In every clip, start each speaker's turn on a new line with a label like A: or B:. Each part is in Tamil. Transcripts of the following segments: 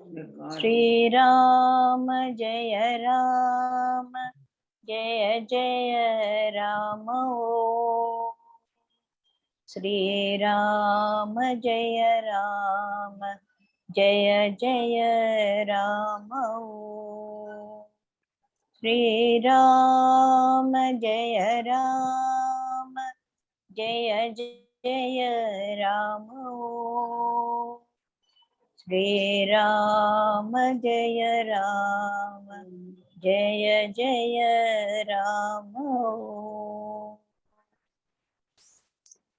A: श्री राम जय राम जय जय राम ओ। श्री राम जय राम जय जय राम ओ। श्री राम जय राम जय जय राम ओ। श्री राम जय राम जय जय राम ओ।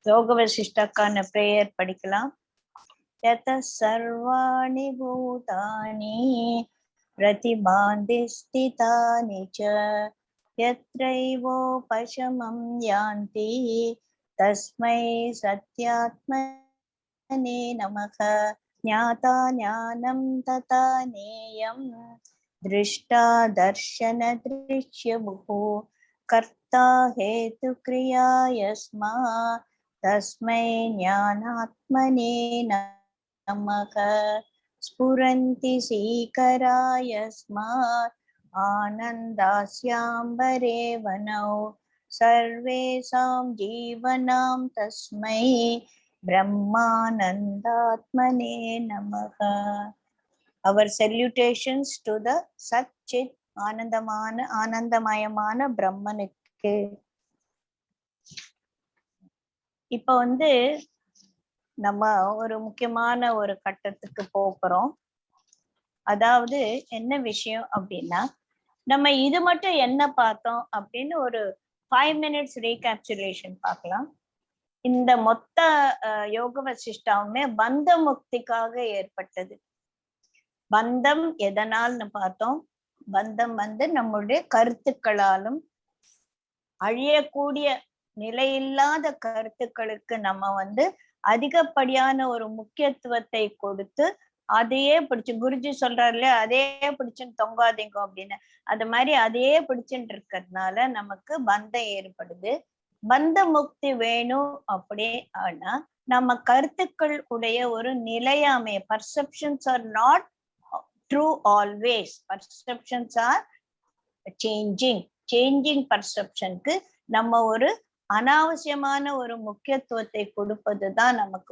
A: योग वशिष्ठக்கான பிரேயர் படிக்கலாம். यतः सर्वाणि भूतानि प्रतिभान्ति स्थितानि च यत्रैवोपशमं यान्ति तस्मै सत्यात्मने नमः। ज्ञाता ज्ञानं तथा नेयं दृष्टा दर्शन दृश्यमुः कर्ता हेतुक्रिया यस्मात् तस्मै ज्ञानात्मने नमः। स्फुरन्ति सीकरा यस्मात् आनन्दास्याम्बरे वनौ सर्वेषां जीवनां तस्मै ब्रह्मानन्दात्मने नमः। Our salutations to the Satchit ஆனந்தமயமான பிரம்மனுக்கு. இப்ப நம்ம ஒரு முக்கியமான ஒரு கட்டத்துக்கு போகிறோம். அதாவது என்ன விஷயம் அப்படின்னா, நம்ம இது மட்டும் என்ன பார்த்தோம் அப்படின்னு ஒரு 5 minutes ரீகேப்சுலேஷன் பார்க்கலாம். இந்த மொத்த யோக வசிஷ்டாவுமே பந்த முக்திக்காக ஏற்பட்டது. பந்தம் எதனால்னு பார்த்தோம். பந்தம் நம்முடைய கருத்துக்களாலும் அழியக்கூடிய நிலையில்லாத கருத்துக்களுக்கு நம்ம அதிகப்படியான ஒரு முக்கியத்துவத்தை கொடுத்து அதையே பிடிச்சு, குருஜி சொல்றாரு இல்லையா, அதே பிடிச்சுன்னு தொங்காதீங்க அப்படின்னு, அது மாதிரி அதையே பிடிச்சுட்டு இருக்கிறதுனால நமக்கு பந்தம் ஏற்படுது. பந்த முக்தி வேணும் அப்படி ஆனா நம்ம கருத்துக்கள் உடைய ஒரு நிலையாமை. Perceptions are not true always. Perceptions are changing பர்செப்ஷனுக்கு நம்ம ஒரு அனாவசியமான ஒரு முக்கியத்துவத்தை கொடுப்பதுதான் நமக்கு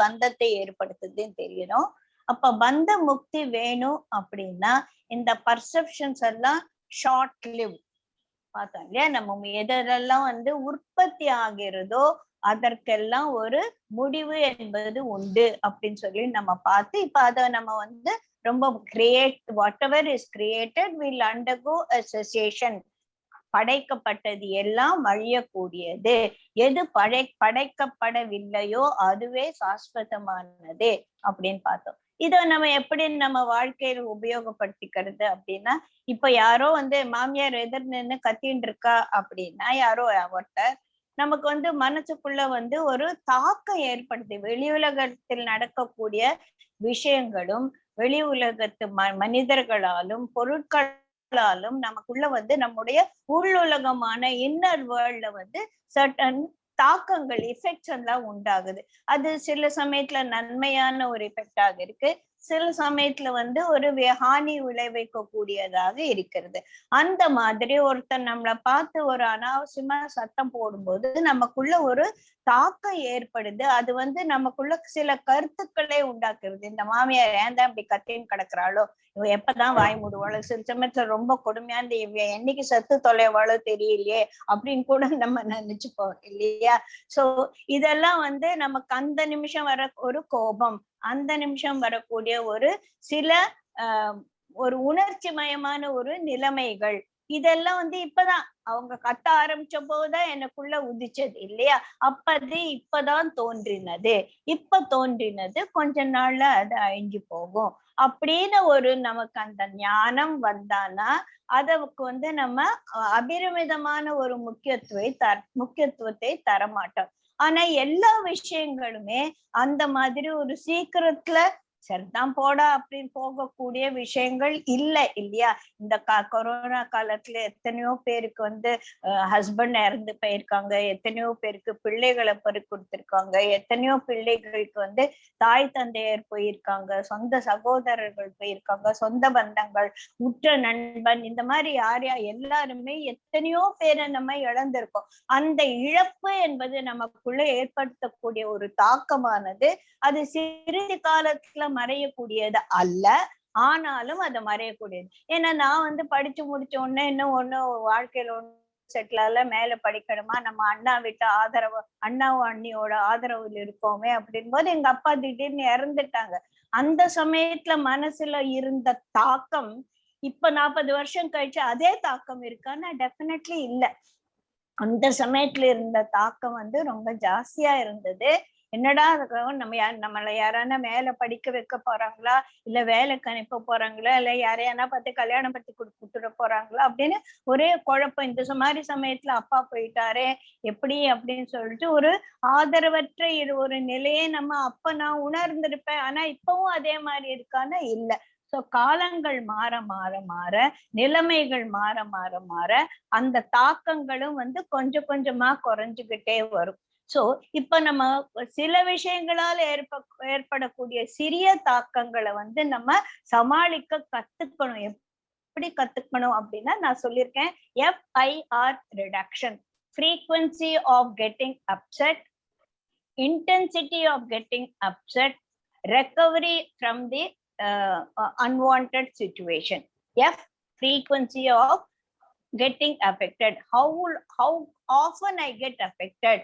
A: பந்தத்தை ஏற்படுத்துதுன்னு தெரியணும். அப்ப பந்த முக்தி வேணும் அப்படின்னா இந்த பர்செப்ஷன்ஸ் எல்லாம் ஷார்ட் லிவ் பார்த்தோம் இல்லையா. நம்ம எதெல்லாம் உற்பத்தி ஆகிறதோ அதற்கெல்லாம் ஒரு முடிவு என்பது உண்டு அப்படின்னு சொல்லி நம்ம பார்த்து, இப்ப அதை நம்ம ரொம்ப whatever is created will undergo a cessation. படைக்கப்பட்டது எல்லாம் அழியக்கூடியது. எது படைக்கப்படவில்லையோ அதுவே சாஸ்வதமானது அப்படின்னு பார்த்தோம். இத நம்ம எப்படி நம்ம வாழ்க்கையில உபயோகப்படுத்திக்கிறது அப்படின்னா, இப்ப யாரோ மாமியார் எதிர் நின்று கத்தின்னு இருக்கா அப்படின்னா, யாரோ ஒருத்தர் நமக்கு மனசுக்குள்ள ஒரு தாக்கம் ஏற்படுது. வெளி உலகத்தில் நடக்கக்கூடிய விஷயங்களும் வெளி உலகத்து மனிதர்களாலும் பொருட்களாலும் நமக்குள்ள நம்முடைய உள்ளுலகமான இன்னர் வேர்ல்ட்ல சர்டன் தாக்கங்கள், எஃபெக்ட்ஸ் எல்லாம் உண்டாகுது. அது சில சமயத்துல நன்மையான ஒரு எஃபெக்டாக இருக்கு, சில சமயத்துல ஒரு ஹானி விளைவிக்க கூடியதாக இருக்கிறது. அந்த மாதிரி ஒருத்தர் நம்மளை பார்த்து ஒரு அனாவசியமா சத்தம் போடும்போது நமக்குள்ள ஒரு தாக்கம் ஏற்படுது. அது நமக்குள்ள சில கருத்துக்களே உண்டாக்குறது. இந்த மாமியார் ஏன் தான் இப்படி கத்தின்னு கிடக்குறாளோ, இவ எப்பதான் வாய் மூடுவாளோ, சில சமயத்துல ரொம்ப கொடுமையான இவ என்னைக்கு சத்து தொலைவாளோ தெரியலையே அப்படின்னு கூட நம்ம நினைச்சுப்போம் இல்லையா. சோ இதெல்லாம் நமக்கு அந்த நிமிஷம் வர ஒரு கோபம், அந்த நிமிஷம் வரக்கூடிய ஒரு சில ஒரு உணர்ச்சி மயமான ஒரு நிலைமைகள், இதெல்லாம் இப்பதான் அவங்க கத்த ஆரம்பிச்ச போதுதான் எனக்குள்ள உதிச்சது இல்லையா. அப்பது இப்பதான் தோன்றினது, இப்ப தோன்றினது கொஞ்ச நாள்ல அது அழிஞ்சு போகும் அப்படின்னு ஒரு நமக்கு அந்த ஞானம் வந்தானா அதற்கு நம்ம அபிரமிதமான ஒரு முக்கியத்துவத்தை தரமாட்டோம். ஆனா எல்லா விஷயங்களுமே அந்த மாதிரி ஒரு சீக்கிரத்துல சரிதான் போடா அப்படின்னு போகக்கூடிய விஷயங்கள் இல்ல இல்லையா? இந்த கொரோனா காலத்துல எத்தனையோ பேருக்கு வந்து ஹஸ்பண்ட் இறந்து போயிருக்காங்க, எத்தனையோ பேருக்கு பிள்ளைகளை பறி கொடுத்திருக்காங்க, எத்தனையோ பிள்ளைகளுக்கு வந்து தாய் தந்தையர் போயிருக்காங்க, சொந்த சகோதரர்கள் போயிருக்காங்க, சொந்த பந்தங்கள், உற்ற நண்பன், இந்த மாதிரி எல்லாருமே எத்தனையோ பேரை நம்ம இழந்திருக்கோம். அந்த இழப்பு என்பது நமக்குள்ள ஏற்படுத்தக்கூடிய ஒரு தாக்கமானது அது சிறிது காலத்துல மறையக்கூடியது அல்ல. ஆனாலும் அது மறையக்கூடியது. ஏன்னா நான் வந்து படிச்சு முடிச்ச உடனே இன்னும் வாழ்க்கையில செட்டில் ஆகல, மேல படிக்கணுமா, நம்ம அண்ணா வீட்டு ஆதரவு, அண்ணாவும் அண்ணியோட ஆதரவுல இருக்கோமே அப்படின் போது எங்க அப்பா திடீர்னு இறந்துட்டாங்க. அந்த சமயத்துல மனசுல இருந்த தாக்கம் இப்ப 40 வருஷம் கழிச்சு அதே தாக்கம் இருக்கான்னா டெஃபினெட்லி இல்ல. அந்த சமயத்துல இருந்த தாக்கம் வந்து ரொம்ப ஜாஸ்தியா இருந்தது. என்னடா நம்மள யாரானா மேல படிக்க வைக்க போறாங்களா, இல்ல வேலைக்கு அனுப்ப போறாங்களா, இல்ல யாரையானா பார்த்து கல்யாணம் பத்தி குடுத்துட போறாங்களா அப்படின்னு ஒரே குழப்பம். இந்த மாதிரி சமயத்துல அப்பா போயிட்டாரே எப்படி அப்படின்னு சொல்லிட்டு ஒரு ஆதரவற்ற ஒரு நிலையே அப்ப நான் உணர்ந்திருப்பேன். ஆனா இப்பவும் அதே மாதிரி இருக்கான்னா இல்ல. சோ காலங்கள் மாற மாற மாற, நிலைமைகள் மாற மாற மாற அந்த தாக்கங்களும் வந்து கொஞ்சம் கொஞ்சமா குறைஞ்சுகிட்டே வரும். சோ இப்ப நம்ம சில விஷயங்களால ஏற்படக்கூடிய சிறிய தாக்கங்களை வந்து நம்ம சமாளிக்க கத்துக்கணும். எப்படி கத்துக்கணும் அப்படின்னா நான் சொல்லியிருக்கேன், FIR reduction, frequency of getting upset, intensity of getting upset, recovery from the unwanted situation. F, frequency of getting affected. How often I get affected.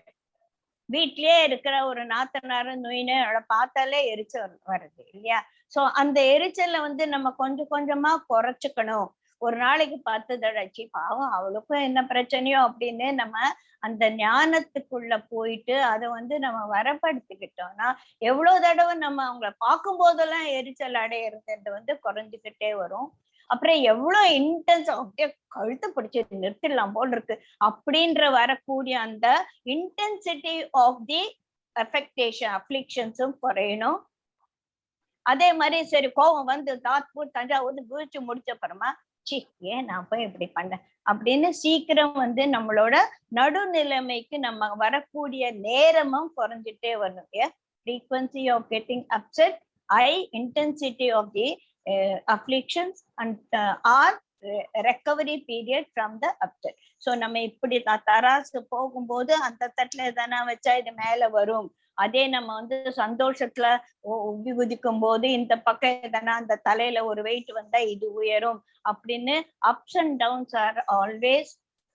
A: வீட்லயே இருக்கிற ஒரு நாத்தனார நுயின்னு பார்த்தாலே எரிச்சல் வருது இல்லையா? சோ அந்த எரிச்சலை வந்து நம்ம கொஞ்சம் கொஞ்சமா குறைச்சுக்கணும். ஒரு நாளைக்கு 10 தடவை, பாவம் அவளுக்கும் என்ன பிரச்சனையோ அப்படின்னு நம்ம அந்த ஞானத்துக்குள்ள போயிட்டு அதை வந்து நம்ம வரப்படுத்திக்கிட்டோம்னா எவ்வளவு தடவை நம்ம அவங்கள பார்க்கும் போதெல்லாம் எரிச்சல் அடையிறது வந்து குறைஞ்சுக்கிட்டே வரும். அப்புறம் எவ்வளவு இன்டென்ஸ் அப்படியே கழுத்து பிடிச்சி நிறுத்திடலாம் போல் இருக்கு அப்படின்ற வரக்கூடிய அந்த இன்டென்சிட்டி ஆஃப் தி அஃப்ளிக்ஷன்ஸும் குறையணும். அதே மாதிரி சரி கோவம் வந்து தாத்பூர் தஞ்சாவூர் வீழ்ச்சி முடிச்ச அப்புறமா ஏன் நான் போய் இப்படி பண்ணேன் அப்படின்னு சீக்கிரம் வந்து நம்மளோட நடுநிலைமைக்கு நம்ம வரக்கூடிய நேரமும் குறைஞ்சிட்டே வரணும். frequency of getting upset, high intensity of the afflictions and or recovery period from the upset. So நம்ம இப்படி தராசு போகும்போது அந்த தட்டுல எதனா வச்சா இது மேல வரும். அதே நம்ம வந்து சந்தோஷத்துல உபி குதிக்கும் போது இந்த பக்கம் எதனா அந்த தலையில ஒரு வெயிட் வந்தா இது உயரும் அப்படின்னு ups and downs are always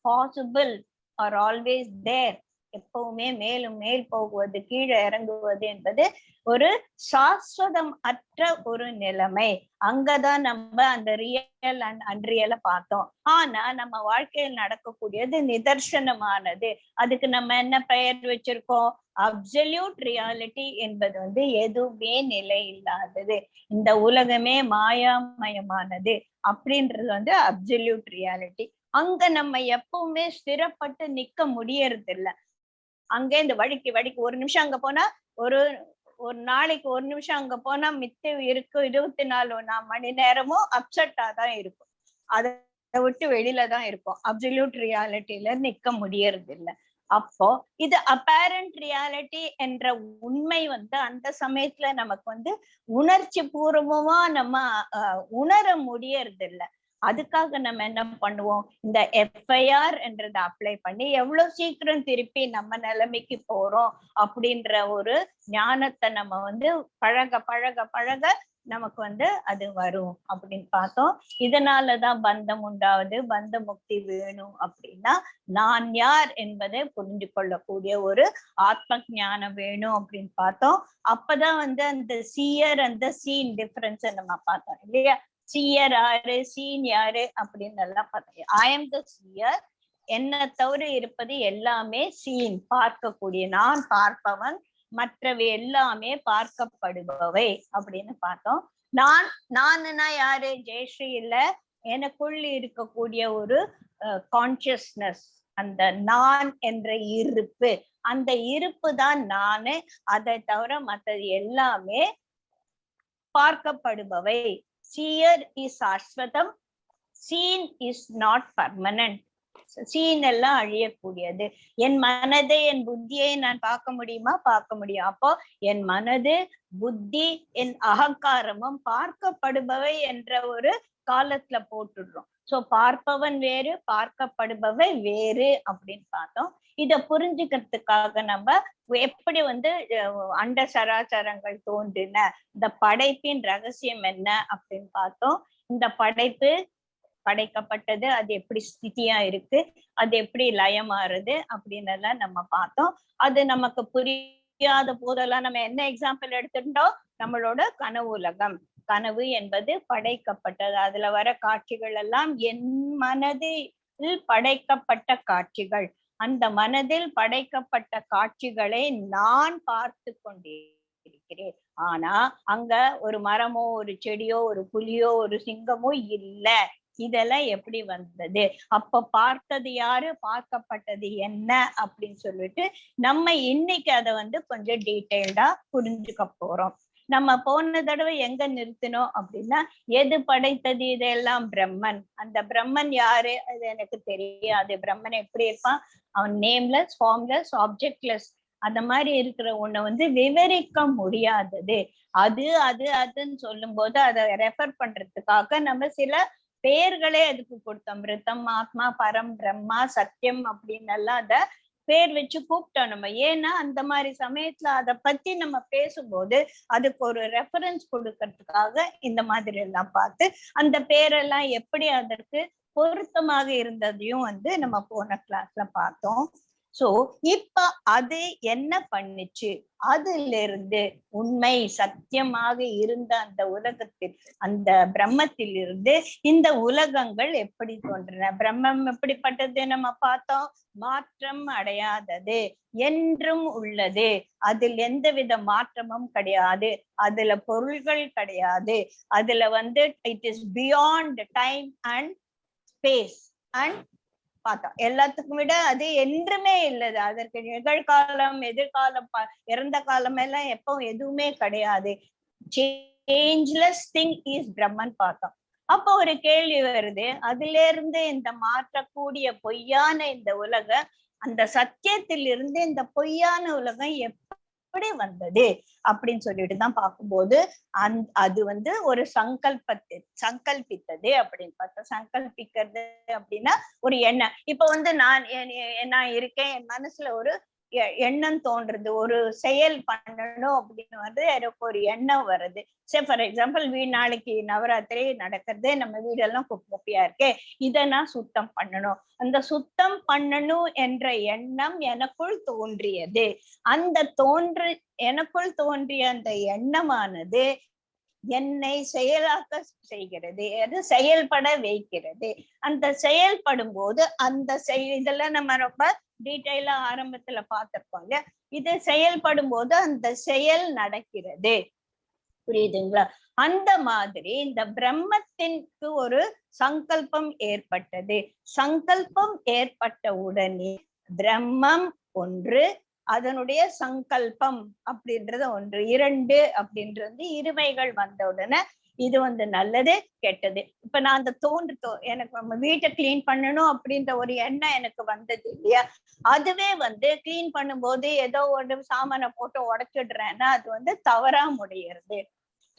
A: possible, are always there. எப்பவுமே மேலும் மேல் போகுவது கீழே இறங்குவது என்பது ஒரு சாஸ்வதம் அற்ற ஒரு நிலைமை. அங்கதான் நம்ம அந்த ரியல் அண்ட் அன்ரியலை பார்த்தோம். ஆனா நம்ம வாழ்க்கையில் நடக்கக்கூடியது நிதர்சனமானது. அதுக்கு நம்ம என்ன பெயர் வச்சிருக்கோம்? அப்சல்யூட் ரியாலிட்டி என்பது வந்து எதுவுமே நிலை இல்லாதது, இந்த உலகமே மாயாமயமானது அப்படின்றது வந்து அப்சல்யூட் ரியாலிட்டி. அங்க நம்ம எப்பவுமே ஸ்திரப்பட்டு நிக்க முடியறது இல்ல. அங்கே இந்த வழிக்கு ஒரு நிமிஷம் அங்க போனா ஒரு நாளைக்கு ஒரு நிமிஷம் அங்க போனா மித்த இருக்கு 24 மணி நேரமும் அப்செட்டா தான் இருக்கும். அதை விட்டு வெளியில தான் இருக்கும். அப்சல்யூட் ரியாலிட்டியில நிக்க முடியறது இல்ல. அப்போ இது அப்பேரண்ட் ரியாலிட்டி என்ற உண்மை வந்து அந்த சமயத்துல நமக்கு வந்து உணர்ச்சி பூர்வமா நம்ம உணர முடியறது இல்ல. அதுக்காக நம்ம என்ன பண்ணுவோம்? இந்த FIR என்றதை அப்ளை பண்ணி எவ்வளவு சீக்கிரம் திருப்பி நம்ம நிலைமைக்கு போறோம் அப்படின்ற ஒரு ஞானத்தை நம்ம வந்து பழக பழக பழக நமக்கு வந்து அது வரும் அப்படின்னு பார்த்தோம். இதனாலதான் பந்தம் உண்டாவது. பந்த முக்தி வேணும் அப்படின்னா நான் யார் என்பதை புரிஞ்சு கொள்ளக்கூடிய ஒரு ஆத்ம ஞானம் வேணும் அப்படின்னு பார்த்தோம். அப்பதான் வந்து அந்த சீயர் அந்த சீன் டிஃபரன்ஸ் நம்ம பார்த்தோம் இல்லையா? சீயர் யாரு, சீன் யாரு அப்படின்னு எல்லாம் பார்த்தோம். ஐ எம் த சீயர், என்னை தவிர இருப்பது எல்லாமே சீன், பார்க்கக்கூடிய. நான் பார்ப்பவன், மற்றவை எல்லாமே பார்க்கப்படுபவை அப்படின்னு பார்த்தோம். நானுன்னா யாரு? ஜெயஸ்ரீ இல்ல, எனக்குள் இருக்கக்கூடிய ஒரு கான்சியஸ்னஸ், அந்த நான் என்ற இருப்பு, அந்த இருப்பு தான் நானு. அதை தவிர மற்றது எல்லாமே பார்க்கப்படுபவை. seer is சாஸ்வதம், seen is not permanent. Seen எல்லாம் அழியக்கூடியது. என் மனதை என் புத்தியை நான் பார்க்க முடியுமா? பார்க்க முடியும். அப்போ என் மனது, புத்தி, என் அகங்காரமும் பார்க்கப்படுபவை என்ற ஒரு காலத்துல போட்டுடுறோம். சோ பார்ப்பவன் வேறு, பார்க்கப்படுபவை வேறு அப்படின்னு பார்த்தோம். இத புரிஞ்சுக்கிறதுக்காக நம்ம எப்படி அண்ட சராச்சரங்கள் தோன்றின, இந்த படைப்பின் ரகசியம் என்ன அப்படின்னு பார்த்தோம். இந்த படைப்பு படைக்கப்பட்டது, அது எப்படி ஸ்திதியா இருக்கு, அது எப்படி லயமாறுது அப்படின்னு எல்லாம் நம்ம பார்த்தோம். அது நமக்கு புரியாத போதெல்லாம் நம்ம என்ன எக்ஸாம்பிள் எடுத்துட்டோம்? நம்மளோட கனவு உலகம். கனவு என்பது படைக்கப்பட்டது. அதுல வர காட்சிகள் எல்லாம் என் மனதில் படைக்கப்பட்ட காட்சிகள். அந்த மனதில் படைக்கப்பட்ட காட்சிகளை நான் பார்த்து கொண்டிருக்கிறேன். ஆனா அங்க ஒரு மரமோ, ஒரு செடியோ, ஒரு புலியோ, ஒரு சிங்கமோ இல்ல. இதெல்லாம் எப்படி வந்தது? அப்ப பார்த்தது யாரு, பார்க்கப்பட்டது என்ன அப்படின்னு சொல்லிட்டு நம்ம இன்னைக்கு அதை கொஞ்சம் டீட்டெயில்டா புரிஞ்சுக்க போறோம். நம்ம போன தடவை எங்க நிறுத்தினோம் அப்படின்னா, எது படைத்தது இதெல்லாம்? பிரம்மன். அந்த பிரம்மன் யாரு அது எனக்கு தெரியாது. பிரம்மன் எப்படி இருப்பான்? அவன் நேம்லெஸ், ஃபார்ம்லெஸ், ஆப்ஜெக்ட்லெஸ். அந்த மாதிரி இருக்கிற ஒண்ணு விவரிக்க முடியாதது. அது அது அதுன்னு சொல்லும் போது அதை ரெஃபர் பண்றதுக்காக நம்ம சில பேர்களே அதுக்கு கொடுத்தோம். மிருத்தம், ஆத்மா, பரம், பிரம்மா, சத்தியம் அப்படின்னு எல்லாம் அத பேர் வச்சு கூப்பிட்டோம் நம்ம. ஏன்னா அந்த மாதிரி சமயத்துல அதை பத்தி நம்ம பேசும்போது அதுக்கு ஒரு ரெஃபரன்ஸ் கொடுக்கறதுக்காக இந்த மாதிரி எல்லாம் பார்த்து அந்த பேரெல்லாம் எப்படி அதற்கு பொருத்தமாக இருந்ததையும் நம்ம போன கிளாஸ்ல பார்த்தோம். சோ இப்ப அது என்ன பண்ணுச்சு? அதுல இருந்து உண்மை சத்தியமாக இருந்த அந்த உலகத்தில், அந்த பிரம்மத்தில் இருந்து இந்த உலகங்கள் எப்படி தோன்றின? பிரம்மம் எப்படிப்பட்டது நம்ம பார்த்தோம். மாற்றம் அடையாதது, என்றும் உள்ளது. அதில் எந்தவித மாற்றமும் கிடையாது. அதுல பொருள்கள் கிடையாது. அதுல it is beyond time and space and பார்த்தோம். எல்லாத்துக்கும் விட அது என்றுமே இல்லது. அதற்கு நிகழ்காலம், எதிர்காலம், இறந்த காலம் எல்லாம் எப்போ எதுவுமே கிடையாது. சேஞ்ச்லெஸ் திங் இஸ் பிரம்மன் பார்த்தோம். அப்போ ஒரு கேள்வி வருது, அதுல இருந்து இந்த மாற்றக்கூடிய பொய்யான இந்த உலகம், அந்த சத்தியத்தில் இருந்து இந்த பொய்யான உலகம் எப்படி வந்தது அப்படின்னு சொல்லிட்டுதான் பார்க்கும்போது அது ஒரு சங்கல்பித்தது அப்படின்னு பார்த்தா. சங்கல்பிக்கிறது அப்படின்னா ஒரு எண்ணம். இப்ப நான் இருக்கேன், என் மனசுல ஒரு எண்ணம் தோன்றுறது, ஒரு செயல் பண்ணணும் அப்படின்னு எனக்கு ஒரு எண்ணம் வருது. சரி, ஃபார் எக்ஸாம்பிள் நாளைக்கு நவராத்திரி நடக்கிறது, நம்ம வீடெல்லாம் குப்பையா இருக்கே, இதை நான் சுத்தம் பண்ணணும். அந்த சுத்தம் பண்ணணும் என்ற எண்ணம் எனக்குள் தோன்றியது. எனக்குள் தோன்றிய அந்த எண்ணமானது என்னை செயலாக்க செய்கிறது, அது செயல்பட வைக்கிறது. அந்த செயல்படும் போது அந்த இதெல்லாம் நம்ம ரொம்ப டீட்டெயிலா ஆரம்பத்துல பார்த்திருப்போம். இது செயல்படும் போது அந்த செயல் நடக்கிறது. புரியுதுங்களா? அந்த மாதிரி இந்த பிரம்மத்திற்கு ஒரு சங்கல்பம் ஏற்பட்டது. சங்கல்பம் ஏற்பட்ட உடனே பிரம்மம் ஒன்று, அதனுடைய சங்கல்பம் அப்படின்றது ஒன்று, இரண்டு அப்படின்றது இருமைகள் வந்த உடனே இது நல்லது கெட்டது. இப்ப நான் அந்த எனக்கு நம்ம வீட்டை கிளீன் பண்ணணும் அப்படின்ற ஒரு எண்ணம் எனக்கு வந்தது இல்லையா? அதுவே கிளீன் பண்ணும்போது ஏதோ ஒரு சாமானை போட்டு உடைச்சிடுறேன்னா அது தவறா முடியறது.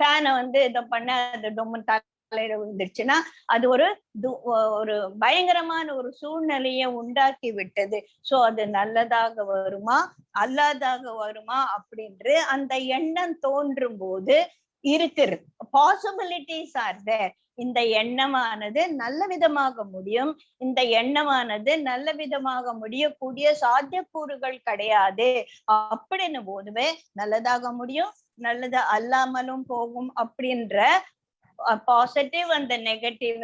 A: ஃபேனை இதை பண்ண அது டொம்மன் தலையில விழுந்துருச்சுன்னா அது ஒரு பயங்கரமான ஒரு சூழ்நிலையை உண்டாக்கி விட்டது. சோ அது நல்லதாக வருமா அல்லாதாக வருமா அப்படின்று அந்த எண்ணம் தோன்றும் போது இருக்கிறது. Possibilities are there. இந்த எண்ணமானது நல்ல விதமாக முடியும், இந்த எண்ணமானது நல்ல விதமாக முடியக்கூடிய சாத்தியக்கூறுகள் கிடையாது அப்படின்னு போதுவே நல்லதாக முடியும், நல்லது அல்லாமலும் போகும் அப்படின்ற பாசிட்டிவ் அந்த நெகட்டிவ்,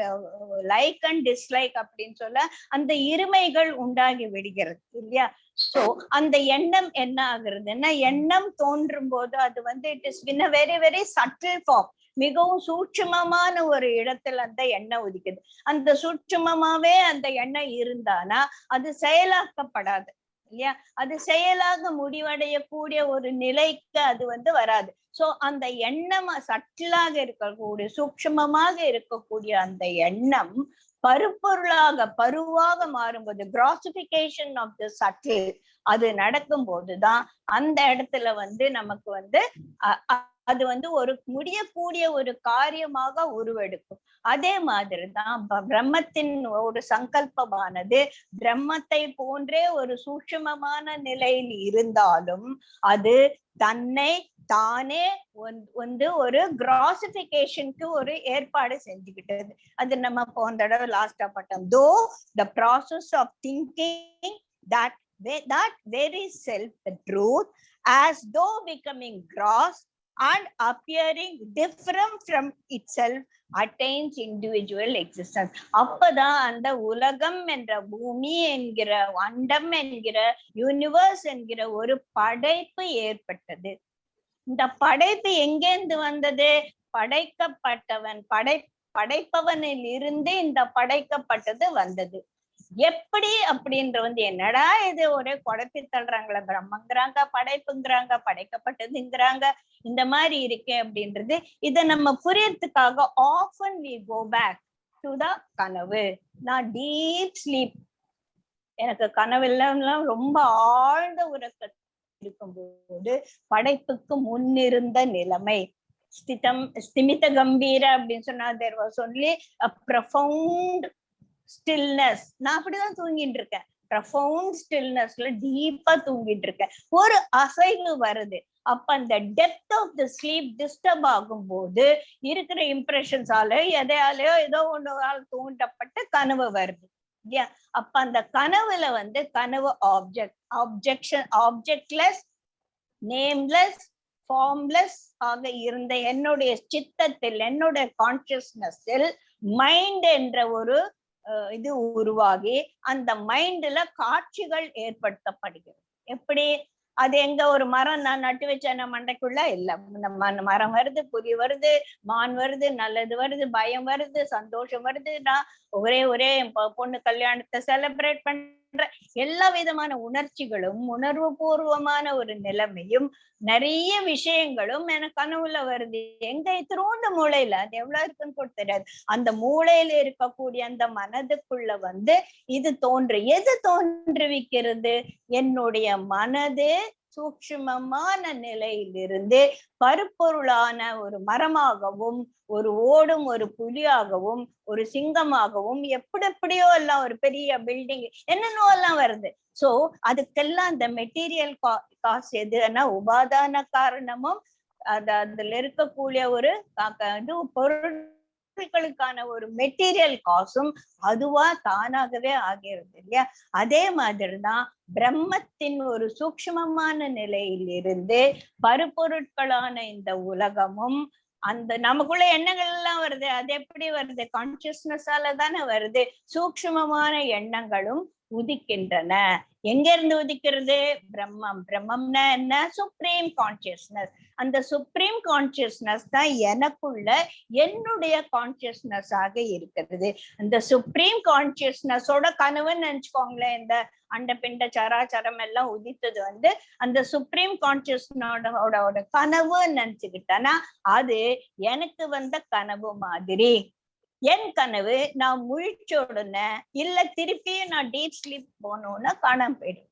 A: லைக் அண்ட் டிஸ்லைக் அப்படின்னு சொல்ல அந்த இருமைகள் உண்டாகி விடுகிறது இல்லையா? சோ அந்த எண்ணம் என்ன ஆகுறதுன்னா, எண்ணம் தோன்றும் போது அது it is in a very very subtle form, மிகவும் சூட்சுமமான ஒரு இடத்துல அந்த எண்ணம் உதிக்குது. அந்த சூட்சுமமாவே அந்த எண்ணம் இருந்தானா அது செயலாக்கப்படாது. இல்லையா? அது செயலாக முடிவடையக்கூடிய ஒரு நிலைக்கு அது வராது. சோ அந்த எண்ணம் சட்டிலாக இருக்கக்கூடிய, சூக்ஷ்மமாக இருக்கக்கூடிய அந்த எண்ணம் பருவாக மாறும்போது, கிராசிபிகேஷன் ஆஃப் தி சட்டில் அது நடக்கும் போதுதான் அந்த இடத்துல நமக்கு அது ஒரு முடியக்கூடிய ஒரு காரியமாக உருவெடுக்கும். அதே மாதிரிதான் பிரம்மத்தின் ஒரு சங்கல்பமானது பிரம்மத்தை போன்றே ஒரு சூட்சுமமான நிலையில் இருந்தாலும் அது தன்னை தானே ஒரு கிராசிபிகேஷனுக்கு ஒரு ஏற்பாடு செஞ்சுக்கிட்டது. அது நம்ம போன தடவை லாஸ்டா பட்டோம். Though the process of thinking that very self, the truth, as though becoming gross and appearing different from itself, attains individual existence. அப்பதான் அந்த உலகம் என்ற பூமி என்கிற, அண்டம் என்கிற, யூனிவர்ஸ் என்கிற ஒரு படைப்பு ஏற்பட்டது. இந்த படைப்பு எங்கேந்து வந்தது? படைக்கப்பட்டவன் படைப்பவனில் இருந்து இந்த படைக்கப்பட்டது வந்தது. எப்படி அப்படின்ற என்னடா இது ஒரே குழப்பி தள்ளுறாங்களே, பிரம்மங்கிறாங்க, படைப்புங்கிறாங்க, படைக்கப்பட்டதுங்கிறாங்க, இந்த மாதிரி இருக்கே அப்படின்றது. இதை நம்ம புரியறதுக்காக often we go back to the கனவு. நான் டீப் ஸ்லீப், எனக்கு கனவெல்லாம் ரொம்ப ஆழ்ந்த உறக்கத்தில் இருக்கும்போது படைப்புக்கு முன்னிருந்த நிலைமை, ஸ்திமித கம்பீர அப்படின்னு சொன்னா, there was only a profound stillness. நான் அப்படிதான் தூங்கிட்டு இருக்கேன். profound stillnessல டீப்பா தூங்கிட்டு இருக்கேன். ஒரு அசைவு வருது. அப்ப அந்த depth of the sleep disturb ஆகும் போது இருக்கிற இம்ப்ரெஷன்ஸால எதையாலயோ ஏதோ ஒண்ணு தூண்டப்பட்ட கனவு வருது இல்லையா? அப்ப அந்த கனவுல கனவு ஆப்ஜெக்ட்லெஸ், நேம்லெஸ், ஃபார்ம்லெஸ் ஆக இருந்த என்னுடைய சித்தத்தில், என்னுடைய கான்சியஸ்னஸில் மைண்ட் என்ற ஒரு இது உருவாகி அந்த மைண்ட்ல காட்சிகள் ஏற்படுத்தப்படுகிறது. எப்படி? அது எங்க ஒரு மரம் நான் நட்டு வச்ச மண்டைக்குள்ள இல்ல. மரம் வருது, புலி வருது, மான் வருது, நல்லது வருது, பயம் வருது, சந்தோஷம் வருது. நான் ஒரே பொண்ணு கல்யாணத்தை செலிப்ரேட் பண்ற எல்லா விதமான உணர்ச்சிகளும், உணர்வு பூர்வமான ஒரு நிலைமையும், நிறைய விஷயங்களும் எனக்கு கனவுல வருது. எங்க திருவண்ட மூளையில, அது எவ்வளவு இருக்குன்னு கூட தெரியாது. அந்த மூளையில இருக்கக்கூடிய அந்த மனதுக்குள்ள இது எது தோன்றுவிக்கிறது? என்னுடைய மனது சூக்ஷ்மமான நிலையிலிருந்து பருப்பொருளான ஒரு மரமாகவும், ஒரு ஓடும் ஒரு புலியாகவும், ஒரு சிங்கமாகவும், எப்படியோ எல்லாம் ஒரு பெரிய பில்டிங் என்னென்னோ எல்லாம் வருது. சோ அதுக்கெல்லாம் அந்த மெட்டீரியல் காசு எதுன்னா உபாதான காரணமும் அதுல இருக்கக்கூடிய ஒரு பொருட்களுக்கான ஒரு மெட்டீரியல் காசும் அதுவா தானாகவே ஆகிறது இல்லையா? அதே மாதிரிதான் பிரம்மத்தின் ஒரு சூக்ஷ்மமான நிலையிலிருந்து பருப்பொருட்களான இந்த உலகமும், அந்த நமக்குள்ள எண்ணங்கள் எல்லாம் வருது. அது எப்படி வருது? கான்சியஸ்னஸால தானே வருது. சூக்ஷ்மமான எண்ணங்களும் உதிக்கின்றன. எங்க இருந்து உதிக்கிறது? பிரம்மம்னா என்ன? Supreme consciousness. அந்த சுப்ரீம் கான்சியஸ்னஸ் தான் எனக்குள்ள என்னுடைய கான்சியஸ்னஸ் ஆக இருக்கிறது. அந்த சுப்ரீம் கான்சியஸ்னஸோட கனவுன்னு நினைச்சுக்கோங்களேன். இந்த அண்டபிண்ட சராச்சரம் எல்லாம் உதித்தது அந்த சுப்ரீம் கான்சியஸ்னோட கனவுன்னு நினைச்சுக்கிட்டேன்னா அது எனக்கு வந்த கனவு மாதிரி. என் கனவு நான் முழிச்ச உடனே இல்ல திருப்பியும் நான் டீப் ஸ்லீப் போனோம்னா காணாம போயிடும்.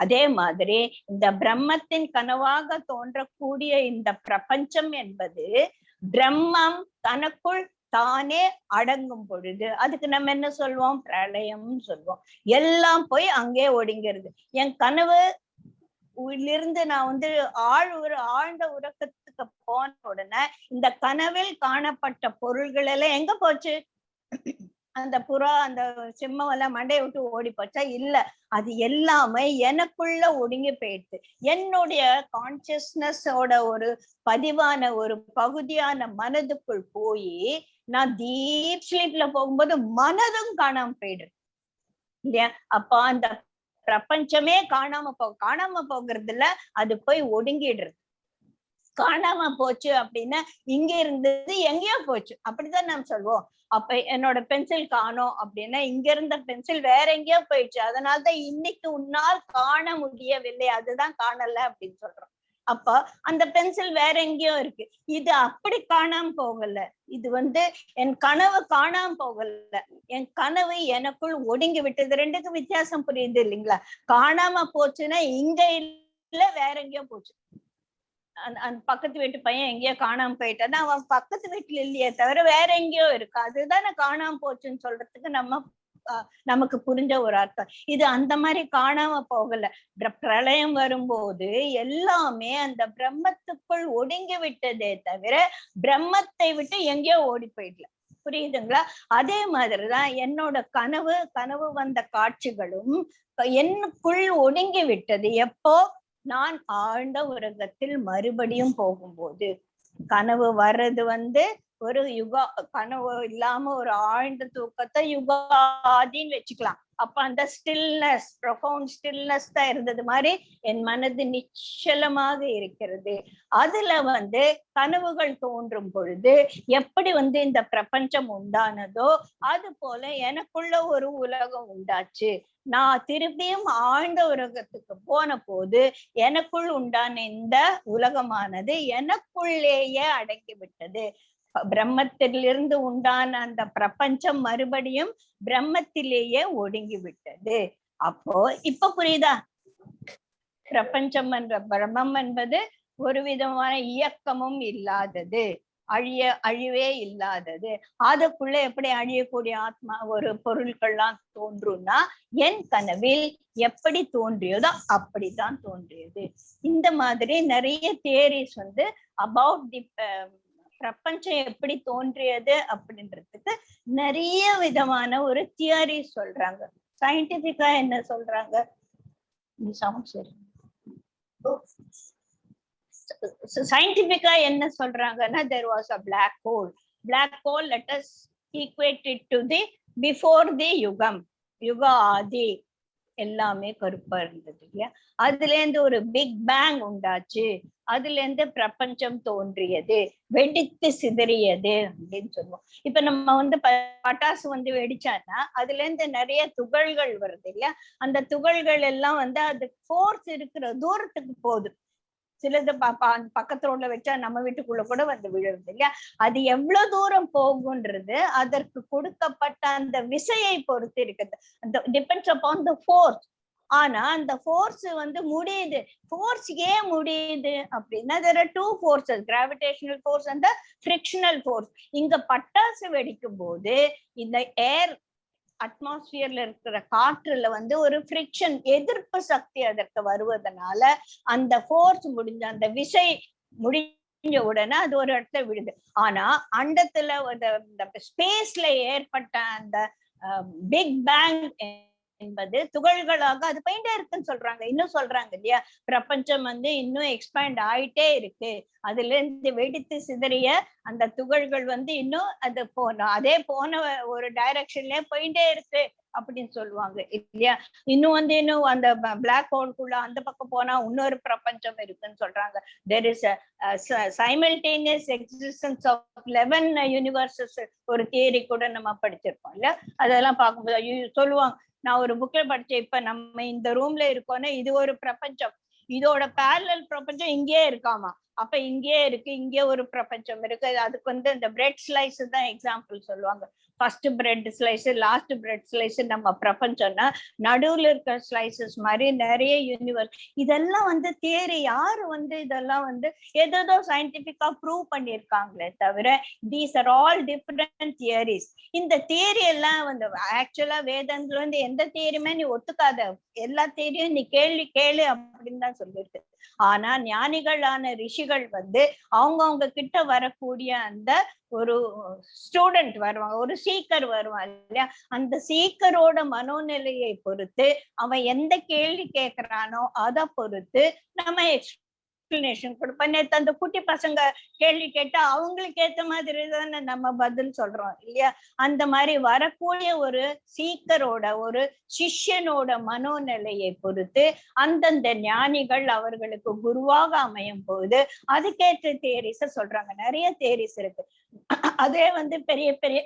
A: அதே மாதிரி இந்த பிரம்மத்தின் கனவாக தோன்றக்கூடிய இந்த பிரபஞ்சம் என்பது பிரம்மம் தனக்குள் தானே அடங்கும் பொழுது அதுக்கு நம்ம என்ன சொல்வோம்? பிரளயம் சொல்வோம். எல்லாம் போய் அங்கே ஒடுங்கிறது. என் கனவு இருந்து நான் ஆழ்ந்த உறக்கத்துக்கு போன உடனே இந்த கனவில் காணப்பட்ட பொருள்கள் எல்லாம் எங்க போச்சு? அந்த புறா, அந்த சிம்மம் எல்லாம் மண்டையை விட்டு ஓடி போச்சா? இல்ல, அது எல்லாமே எனக்குள்ள ஒடுங்கி போயிடுது. என்னுடைய கான்சியஸ்னஸோட ஒரு பதிவான ஒரு பகுதியான மனதுக்குள் போய் நான் டீப் ஸ்லீப்ல போகும்போது மனதும் காணாம போயிடுது இல்லையா? அப்ப அந்த பிரபஞ்சமே காணாம போகிறதுல அது போய் ஒடுங்கிடுறது. காணாம போச்சு அப்படின்னா இங்க இருந்தது எங்கேயோ போச்சு அப்படிதான் நாம் சொல்லுவோம். அப்ப என்னோட பென்சில் காணோம் அப்படின்னா இங்க இருந்த பென்சில் வேற எங்கேயோ போயிடுச்சு, அதனாலதான் இன்னைக்கு உன்னால் காண முடியவில்லை, அதுதான் காணல அப்படின்னு சொல்றோம். அப்ப அந்த பென்சில் வேற எங்கேயோ இருக்கு. இது அப்படி காணாம போகல, இது என் கனவு காணாம போகல, என் கனவு எனக்குள் ஒடுங்கி விட்டது. ரெண்டுக்கும் வித்தியாசம் புரியுது இல்லைங்களா? காணாம போச்சுன்னா இங்க இல்ல வேற எங்கேயோ போச்சு. அந்த பக்கத்து வீட்டு பையன் எங்கேயோ காணாம போயிட்டான்னா அவன் பக்கத்து வீட்டுல இல்லையே தவிர வேற எங்கேயோ இருக்கு, அதுதானே காணாம போச்சுன்னு சொல்றதுக்கு நமக்கு புரிஞ்ச ஒரு அர்த்தம். இது அந்த மாதிரி காணாம போகல. பிரளயம் வரும்போது எல்லாமே அந்த பிரம்மத்துக்குள் ஒடுங்கி விட்டதே தவிர பிரம்மத்தை விட்டு எங்கேயோ ஓடி போயிடல. புரியுதுங்களா? அதே மாதிரிதான் என்னோட கனவு வந்த காட்சிகளும் என்னுக்குள் ஒடுங்கி விட்டது. எப்போ? நான் ஆழ்ந்த உறக்கத்தில் மறுபடியும் போகும்போது. கனவு வர்றது ஒரு யுகா, கனவு இல்லாம ஒரு ஆழ்ந்த தூக்கத்தை யுகாதின்னு வச்சுக்கலாம். அப்ப அந்த ஸ்டில்னஸ், ப்ரொஃபவுண்ட் ஸ்டில்னஸ் தான் இருந்தது மாதிரி என் மனது நிச்சலமாக இருக்கிறது. அதுல கனவுகள் தோன்றும் பொழுது எப்படி இந்த பிரபஞ்சம் உண்டானதோ அது போல எனக்குள்ள ஒரு உலகம் உண்டாச்சு. நான் திருப்பியும் ஆழ்ந்த உலகத்துக்கு போன போது எனக்குள் உண்டான இந்த உலகமானது எனக்குள்ளேயே அடங்கி விட்டது. பிரம்மத்திலிருந்து உண்டான அந்த பிரபஞ்சம் மறுபடியும் பிரம்மத்திலேயே ஒடுங்கி விட்டது. அப்போ இப்ப புரியுதா? பிரபஞ்சம் பிரம்மம் என்பது ஒரு விதமான இயக்கமும் இல்லாதது, அழிவே இல்லாதது. அதுக்குள்ள எப்படி அழியக்கூடிய ஆத்மா ஒரு பொருட்கள்லாம் தோன்றும்னா என் கனவில் எப்படி தோன்றியதோ அப்படித்தான் தோன்றியது. இந்த மாதிரி நிறைய தியரிஸ் அபவுட் தி பிரபஞ்சம் எப்படி தோன்றியது அப்படின்றதுக்கு நிறைய விதமான ஒரு தியரி சொல்றாங்க. சயின்டிபிக்கா என்ன சொல்றாங்க? சயின்டிபிக்கா என்ன சொல்றாங்கன்னா, there was a black hole. Black hole, let us equate it to the before the யுகா ஆதி. எல்லாமே கருப்பா இருந்தது இல்லையா? அதுல இருந்து ஒரு பிக் பேங் உண்டாச்சு, அதுல இருந்து பிரபஞ்சம் தோன்றியது, வெடித்து சிதறியது அப்படின்னு சொல்லுவோம். இப்ப நம்ம பட்டாசு வெடிச்சான்னா அதுல இருந்து நிறைய துகள்கள் வருது இல்லையா? அந்த துகள்கள் எல்லாம் அது ஃபோர்ஸ் இருக்கிற தூரத்துக்கு போகுது. சிலது பக்கத்து ரோட்ல வச்சா நம்ம வீட்டுக்குள்ள கூட விழுறது இல்லையா? அது எவ்வளவு தூரம் போகுன்றது அதற்கு கொடுக்கப்பட்ட அந்த விசையை பொறுத்து இருக்குது. Depends upon the force. ஆனா அந்த ஃபோர்ஸ் முடியுது. ஃபோர்ஸ் ஏன் முடியுது அப்படின்னா, there are two forces, gravitational force and the frictional force. இங்க பட்டாசு வெடிக்கும் போது இந்த ஏர் அட்மாஸ்பியர்ல இருக்கிற காற்றுல ஒரு ஃப்ரிக்ஷன், எதிர்ப்பு சக்தி அதற்கு வருவதனால அந்த ஃபோர்ஸ் முடிஞ்ச அந்த விசை முடிஞ்ச உடனே அது ஒரு இடத்துல விடுது. ஆனா அண்டத்துல ஸ்பேஸ்ல ஏற்பட்ட அந்த பிக் பேங் என்பது துகள்களாக அது போயிட்டே இருக்குன்னு சொல்றாங்க. இன்னும் சொல்றாங்க இல்லையா? பிரபஞ்சம் இன்னும் எக்ஸ்பேண்ட் ஆயிட்டே இருக்கு. அதுல இருந்து வெடித்து சிதறிய அந்த துகள்கள் இன்னும் அது அதே போன ஒரு டைரக்ஷன்லயே போயிட்டே இருக்கு அப்படின்னு சொல்லுவாங்க இல்லையா? இன்னும் இன்னும் அந்த பிளாக் ஹோல்குள்ள அந்த பக்கம் போனா இன்னொரு பிரபஞ்சம் இருக்குன்னு சொல்றாங்க. there is a simultaneous existence of 11 universes. ஒரு தியரி கூட நம்ம படிச்சிருக்கோம் இல்ல? அதெல்லாம் பார்க்கும்போது சொல்லுவாங்க, நான் ஒரு புக்ல படிச்சேன், இப்ப நம்ம இந்த ரூம்ல இருக்கோம்னா இது ஒரு பிரபஞ்சம், இதோட பேரலல் பிரபஞ்சம் இங்கே இருக்காமா. அப்ப இங்கே இருக்கு, இங்கே ஒரு பிரபஞ்சம் இருக்கு. அதுக்கு இந்த பிரெட் ஸ்லைஸ் தான் எக்ஸாம்பிள் சொல்லுவாங்க. First bread slice, last bread slice நம்ம பிரபஞ்சம்னா நடுவுல இருக்கிற ஸ்லைசஸ் மாதிரி நிறைய யூனிவர்ஸ். இதெல்லாம் தியரி. யாரு இதெல்லாம் ஏதோ சயின்டிபிக்கா ப்ரூவ் பண்ணிருக்காங்களே தவிர these are all different theories. இந்த தியரி எல்லாம் ஆக்சுவலா வேதத்துல எந்த தியரியுமே நீ ஒத்துக்காத, எல்லா தியரியும் நீ கேளு அப்படின்னு தான் சொல்லியிருக்கு. ஆனா ஞானிகளான ரிஷிகள் அவங்க கிட்ட வரக்கூடிய அந்த ஒரு ஸ்டூடெண்ட் வருவாங்க, ஒரு சீக்கர் வருவான் இல்லையா? அந்த சீக்கரோட மனோநிலையை பொறுத்து அவன் எந்த கேள்வி கேட்கிறானோ அதை பொறுத்து நம்ம எக்ஸ்பிளனேஷன் கொடுப்பேன். நேத்து அந்த குட்டி பசங்க கேள்வி கேட்டா அவங்களுக்கு ஏத்த மாதிரி தானே நம்ம பதில் சொல்றோம் இல்லையா? அந்த மாதிரி வரக்கூடிய ஒரு சீக்கரோட ஒரு சிஷ்யனோட மனோநிலையை பொறுத்து அந்தந்த ஞானிகள் அவர்களுக்கு குருவாக அமையும் போது அதுக்கேற்ற தியரிஸ சொல்றாங்க. நிறைய தியரிஸ் இருக்கு. அதே வந்து பெரிய பெரிய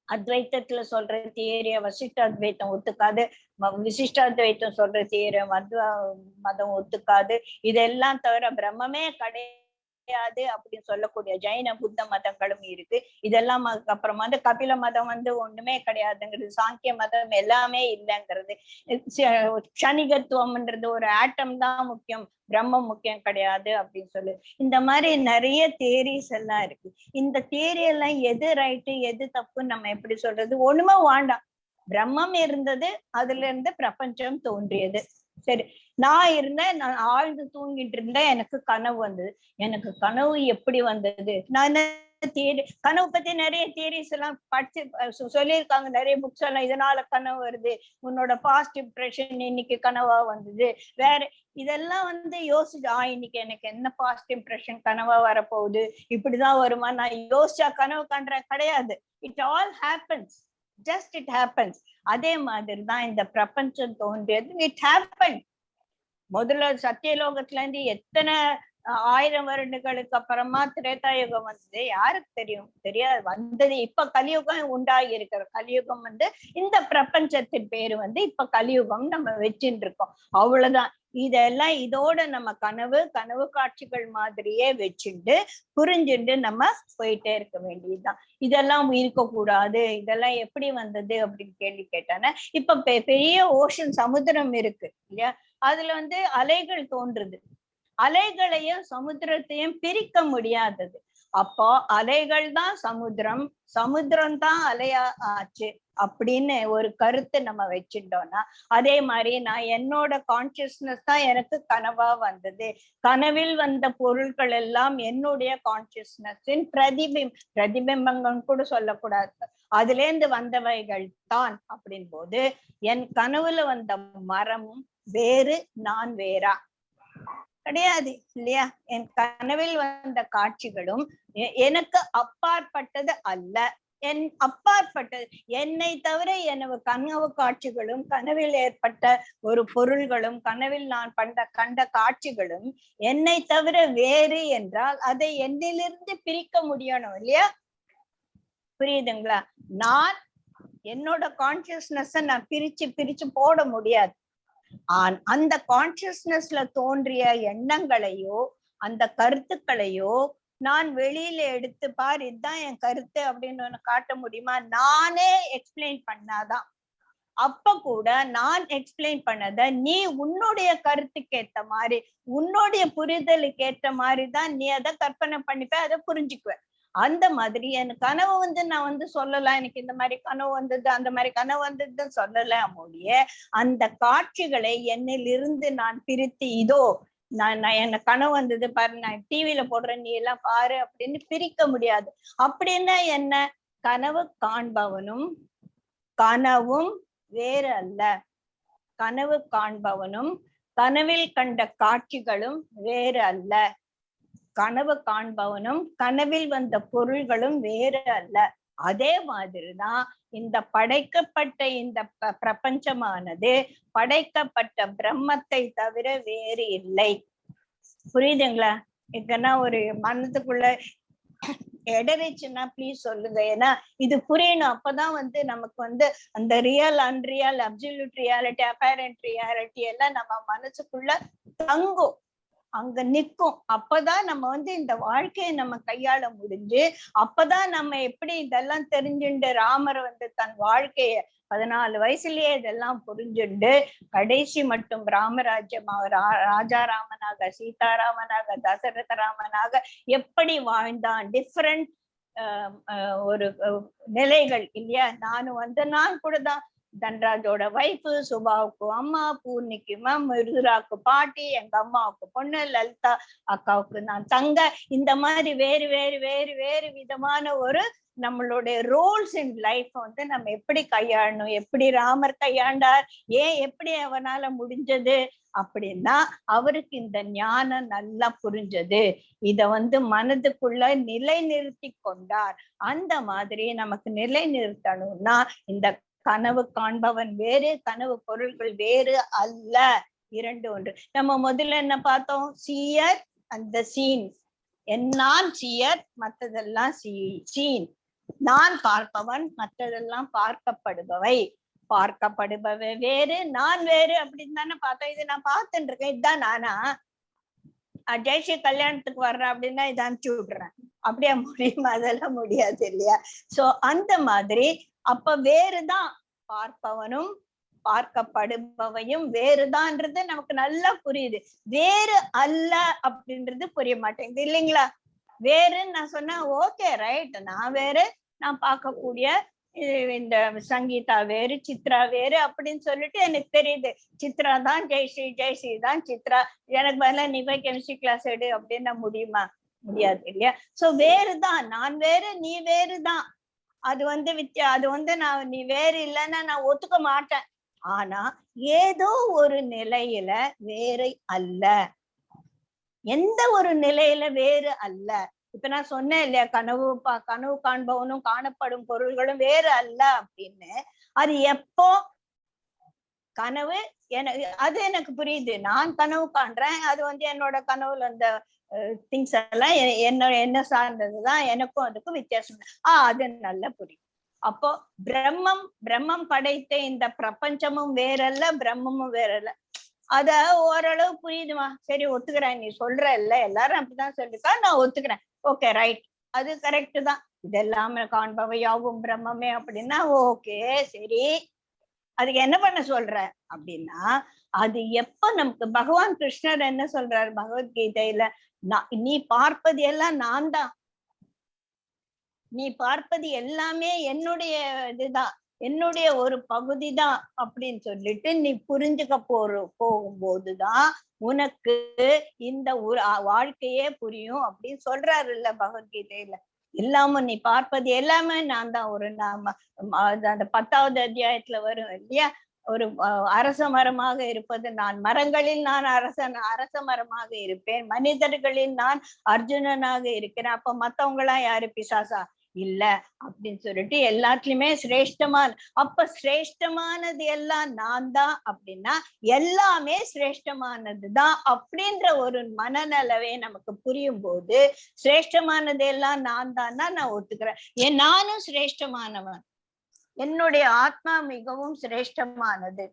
A: அத்வைத்தத்துல சொல்ற தியரிய வசிஷ்ட அத்வைத்தம் ஒத்துக்காது, விசிஷ்ட அத்வைத்தம் சொல்ற தியரிய மதம் ஒத்துக்காது. இதெல்லாம் தவிர பிரம்மமே கிடையாது அப்படின்னு சொல்லக்கூடிய ஜைன புத்த மதங்களும் இருக்கு. இதெல்லாம் அப்புறமா வந்து கபில மதம் வந்து ஒண்ணுமே கிடையாதுங்கிறது, சாங்கிய மதம் எல்லாமே இல்லைங்கிறது, க்ஷணிகத்துவம்ன்றது ஒரு ஆட்டம் தான் முக்கியம், பிரம்மம் முக்கியம் கிடையாது அப்படின்னு சொல்லு. இந்த மாதிரி நிறைய தியரிஸ் எல்லாம் இருக்கு. இந்த தியரி எல்லாம் எது ரைட்டு எது தப்புன்னு நம்ம எப்படி சொல்றது? ஒண்ணுமே வேண்டாம். பிரம்மம் இருந்தது, அதுல இருந்து பிரபஞ்சம் தோன்றியது. சரி, நான் இருந்தேன், நான் ஆழ்ந்து தூங்கிட்டு இருந்தேன், எனக்கு கனவு வந்தது. எனக்கு கனவு எப்படி வந்தது? நான் கனவு பத்தி நிறைய தியரிஸ் எல்லாம் படிச்சு சொல்லியிருக்காங்க, நிறைய புக்ஸ் எல்லாம். இதனால கனவு வருது, உன்னோட பாஸ்ட் இம்ப்ரெஷன் இன்னைக்கு கனவா வந்தது, வேற இதெல்லாம் வந்து யோசிச்சு இன்னைக்கு எனக்கு என்ன பாஸ்ட் இம்ப்ரெஷன் கனவா வரப்போகுது, இப்படிதான் வருமா, நான் யோசிச்சா கனவு கண்றேன் கிடையாது. It all happens, just it happens. அதே மாதிரிதான் இந்த பிரபஞ்சம் தோன்றியது, இட் ஹேப்பன். முதல்ல சத்தியலோகத்துல இருந்து எத்தனை 1000 வருடங்களுக்கு அப்புறமா திரேதாயுகம் வந்தது, யாருக்கு தெரியும்? தெரியாது. வந்தது இப்ப கலியுகம் உண்டாகி இருக்கிற கலியுகம் வந்து இந்த பிரபஞ்சத்தின் பேரு வந்து இப்ப கலியுகம் நம்ம வச்சுட்டு இருக்கோம், அவ்வளவுதான். இதெல்லாம் இதோட நம்ம கனவு காட்சிகள் மாதிரியே வச்சுட்டு புரிஞ்சுட்டு நம்ம போயிட்டே இருக்க வேண்டியதுதான். இதெல்லாம் இருக்கக்கூடாது, இதெல்லாம் எப்படி வந்தது அப்படின்னு கேள்வி கேட்டானே. இப்ப பெரிய ஓஷன் சமுத்திரம் இருக்கு இல்லையா? அதுல வந்து அலைகள் தோன்றுது. அலைகளையும் சமுத்திரத்தையும் பிரிக்க முடியாதது. அப்போ அலைகள் தான் சமுத்திரம், சமுத்திரம் தான் அலையா ஆச்சு அப்படின்னு ஒரு கருத்தை நம்ம வச்சுட்டோம்னா, அதே மாதிரி நான் என்னோட கான்சியஸ்னஸ் தான் எனக்கு கனவா வந்தது, கனவில் வந்த பொருட்கள் எல்லாம் என்னுடைய கான்சியஸ்னஸின் பிரதிபிம்பங்கள் கூட சொல்லக்கூடாது, அதுல இருந்து வந்தவைகள் தான் அப்படின் போது என் கனவுல வந்த மரமும் வேறு, நான் வேறா? கிடையாது இல்லையா? என் கனவில் வந்த காட்சிகளும் எனக்கு அப்பாற்பட்டது அல்ல. என் அப்பாற்பட்டது, என்னை தவிர எனது கனவு காட்சிகளும் கனவில் ஏற்பட்ட ஒரு பொருள்களும் கனவில் நான் கண்ட காட்சிகளும் என்னை தவிர வேறு என்றால் அதை என்னிலிருந்து பிரிக்க முடியணும் இல்லையா? புரியுதுங்களா? நான் என்னோட கான்சியஸ்னஸ் நான் பிரிச்சு போட முடியாது. அந்த கான்சியஸ்னஸ்ல தோன்றிய எண்ணங்களையோ அந்த கருத்துக்களையோ நான் வெளியில எடுத்து பார், இதுதான் என் கருத்து அப்படின்னு காட்ட முடியுமா? நானே எக்ஸ்பிளைன் பண்ணாதான். அப்ப கூட நான் எக்ஸ்பிளைன் பண்ணத நீ உன்னுடைய கருத்துக்கு ஏத்த மாதிரி, உன்னுடைய புரிதலுக்கு ஏற்ற மாதிரிதான் நீ அதை கற்பனை பண்ணிப்ப, அதை புரிஞ்சுக்குவ. அந்த மாதிரி என் கனவு வந்து நான் வந்து சொல்லலாம், எனக்கு இந்த மாதிரி கனவு வந்தது அந்த மாதிரி கனவு வந்ததுன்னு சொல்லலாம் முடிய, அந்த காட்சிகளை என்னிலிருந்து நான் பிரித்து இதோ நான் என்ன கனவு வந்தது பாரு, நான் டிவில போடுறேன் நீ எல்லாம் பாரு அப்படின்னு பிரிக்க முடியாது. அப்படின்னா என்ன? கனவு காண்பவனும் கனவும் வேறு அல்ல. கனவு காண்பவனும் கனவில் கண்ட காட்சிகளும் வேறு அல்ல. கனவு காண்பவனும் கனவில் வந்த பொருள்களும் வேறு அல்ல. அதே மாதிரிதான் இந்த படைக்கப்பட்ட இந்த பிரபஞ்சமானது படைக்கப்பட்ட பிரம்மத்தை தவிர வேறு இல்லை. புரியுதுங்களா? இதுனா ஒரு மனதுக்குள்ள இடறிச்சுன்னா ப்ளீஸ் சொல்லுங்க, ஏன்னா இது புரியணும். அப்பதான் வந்து நமக்கு வந்து அந்த real unreal absolute reality apparent reality எல்லாம் நம்ம மனசுக்குள்ள தங்கும், அங்க நிக்கும். அப்பதான் நம்ம வந்து இந்த வாழ்க்கையை நம்ம கையாள முடிஞ்சு, அப்பதான் நம்ம எப்படி இதெல்லாம் தெரிஞ்சுண்டு ராமர் வந்து தன் வாழ்க்கைய 14 வயசுலயே இதெல்லாம் புரிஞ்சுண்டு கடைசி மட்டும் ராமராஜ்யமாக ராஜாராமனாக சீதாராமனாக தசரத ராமனாக எப்படி வாழ்ந்தான். டிஃப்ரெண்ட் ஒரு நிலைகள் இல்லையா? நானும் வந்து நான் கூட தான் தன்ராஜோட வைஃபு, சுபாவுக்கு அம்மா, பூர்ணிக்கு மிருதுராவுக்கு பாட்டி, எங்க அம்மாவுக்கு பொண்ணு, லலிதா அக்காவுக்கு நான் தங்க, இந்த மாதிரி வேறு வேறு வேறு வேறு விதமான ஒரு நம்மளுடைய ரோல்ஸ் இன் லைஃப் வந்து நம்ம எப்படி கையாளணும், எப்படி ராமர் கையாண்டார், ஏன் எப்படி அவனால முடிஞ்சது அப்படின்னா அவருக்கு இந்த ஞானம் நல்லா புரிஞ்சது. இத வந்து மனதுக்குள்ள நிலை நிறுத்தி கொண்டார். அந்த மாதிரி நமக்கு நிலை நிறுத்தணும்னா இந்த கனவு காண்பவன் வேறு, கனவு பொருள்கள் வேறு அல்ல, இரண்டு ஒன்று. நம்ம முதல்ல என்ன பார்த்தோம்? சீயர் அந்த சீன், நான் சீயர், மற்றதெல்லாம் சீன். நான் பார்ப்பவன், மற்றதெல்லாம் பார்க்கப்படுபவை. பார்க்கப்படுபவை வேறு, நான் வேறு அப்படின்னு தானே பார்த்தோம். இது நான் பார்த்துட்டு இருக்கேன், இதுதான் நானா? ஜெயஸ்ரீ கல்யாணத்துக்கு வர்றேன் அப்படின்னா இதை அனுப்பிச்சு விடுறேன், அப்படியே முடியுமா? அதெல்லாம் முடியாது இல்லையா? சோ அந்த மாதிரி அப்ப வேறுதான் பார்ப்பவனும் பார்க்கப்படுபவையும் வேறுதான்றது நமக்கு நல்லா புரியுது. வேறு அல்ல அப்படின்றது புரிய மாட்டேங்குது இல்லைங்களா? வேறுன்னு நான் சொன்னேன், ஓகே ரைட், நான் வேறு, நான் பார்க்கக்கூடிய இந்த சங்கீதா வேறு, சித்ரா வேறு அப்படின்னு சொல்லிட்டு எனக்கு தெரியுது. சித்ரா தான் ஜெயஸ்ரீ, ஜெயஸ்ரீ தான் சித்ரா. எனக்கு பதிலா நீ போய் கெமிஸ்ட்ரி கிளாஸ் எடு அப்படின்னா முடியுமா? முடியாது இல்லையா? சோ வேறுதான், நான் வேறு, நீ வேறுதான். அது வந்து அது வந்து நான் நீ வேறு இல்லைன்னா நான் ஒத்துக்க மாட்டேன். ஆனா ஏதோ ஒரு நிலையில வேறு அல்ல, எந்த ஒரு நிலையில வேறு அல்ல. இப்ப நான் சொன்னேன் இல்லையா, கனவு காண்பவனும் காணப்படும் பொருள்களும் வேறு அல்ல அப்படின்னு. அது எப்போ கனவு அது எனக்கு புரியுது, நான் கனவு காண்றேன், அது வந்து என்னோட கனவுல அந்த திங்ஸ் எல்லாம் என்ன சார்ந்ததுதான், எனக்கும் அதுக்கும் வித்தியாசம். அது நல்லா புரியும். அப்போ பிரம்மம் படைத்த இந்த பிரபஞ்சமும் வேறல்ல, பிரம்மமும் வேறல்ல. அத ஓரளவு புரியுதுமா, சரி ஒத்துக்கிறேன், நீ சொல்ற இல்ல, எல்லாரும் அப்படிதான் சொல்லிருக்கா, நான் ஒத்துக்கிறேன், ஓகே ரைட், அது கரெக்ட் தான், இதெல்லாமே காண்பவையாவும் பிரம்மமே அப்படின்னா ஓகே சரி. அதுக்கு என்ன பண்ண சொல்ற அப்படின்னா, அது எப்ப நமக்கு பகவான் கிருஷ்ணர் என்ன சொல்றாரு பகவத்கீதையில, நீ பார்ப்பது எல்லாம் நான் தான், நீ பார்ப்பது எல்லாமே என்னுடைய இதுதான், என்னுடைய ஒரு பகுதி தான் அப்படின்னு சொல்லிட்டு நீ புரிஞ்சுக்க போகும்போதுதான் உனக்கு இந்த வாழ்க்கையே புரியும் அப்படின்னு சொல்றாரு இல்ல பகவத்கீதையில. இல்லாம நீ பார்ப்பது எல்லாமே நான் தான், ஒரு நாம அந்த 10வது அத்தியாயத்துல வரும் இல்லையா, ஒரு அரச மரமாக இருப்பது நான், மரங்களில் நான் அரச மரமாக இருப்பேன், மனிதர்களில் நான் அர்ஜுனனாக இருக்கிறேன். அப்ப மத்தவங்களாம் யாரு? பிசாசா? இல்ல அப்படின்னு சொல்லிட்டு எல்லாத்துலயுமே சிரேஷ்டமான, அப்ப சிரேஷ்டமானது எல்லாம் நான் தான் அப்படின்னா எல்லாமே சிரேஷ்டமானதுதான் அப்படின்ற ஒரு மனநலவே நமக்கு புரியும் போது, சிரேஷ்டமானது எல்லாம் நான் தான்னா நான் ஒத்துக்கிறேன், ஏன் நானும் சிரேஷ்டமானவன், என்னுடைய ஆத்மா மிகவும் சிரேஷ்டமானது.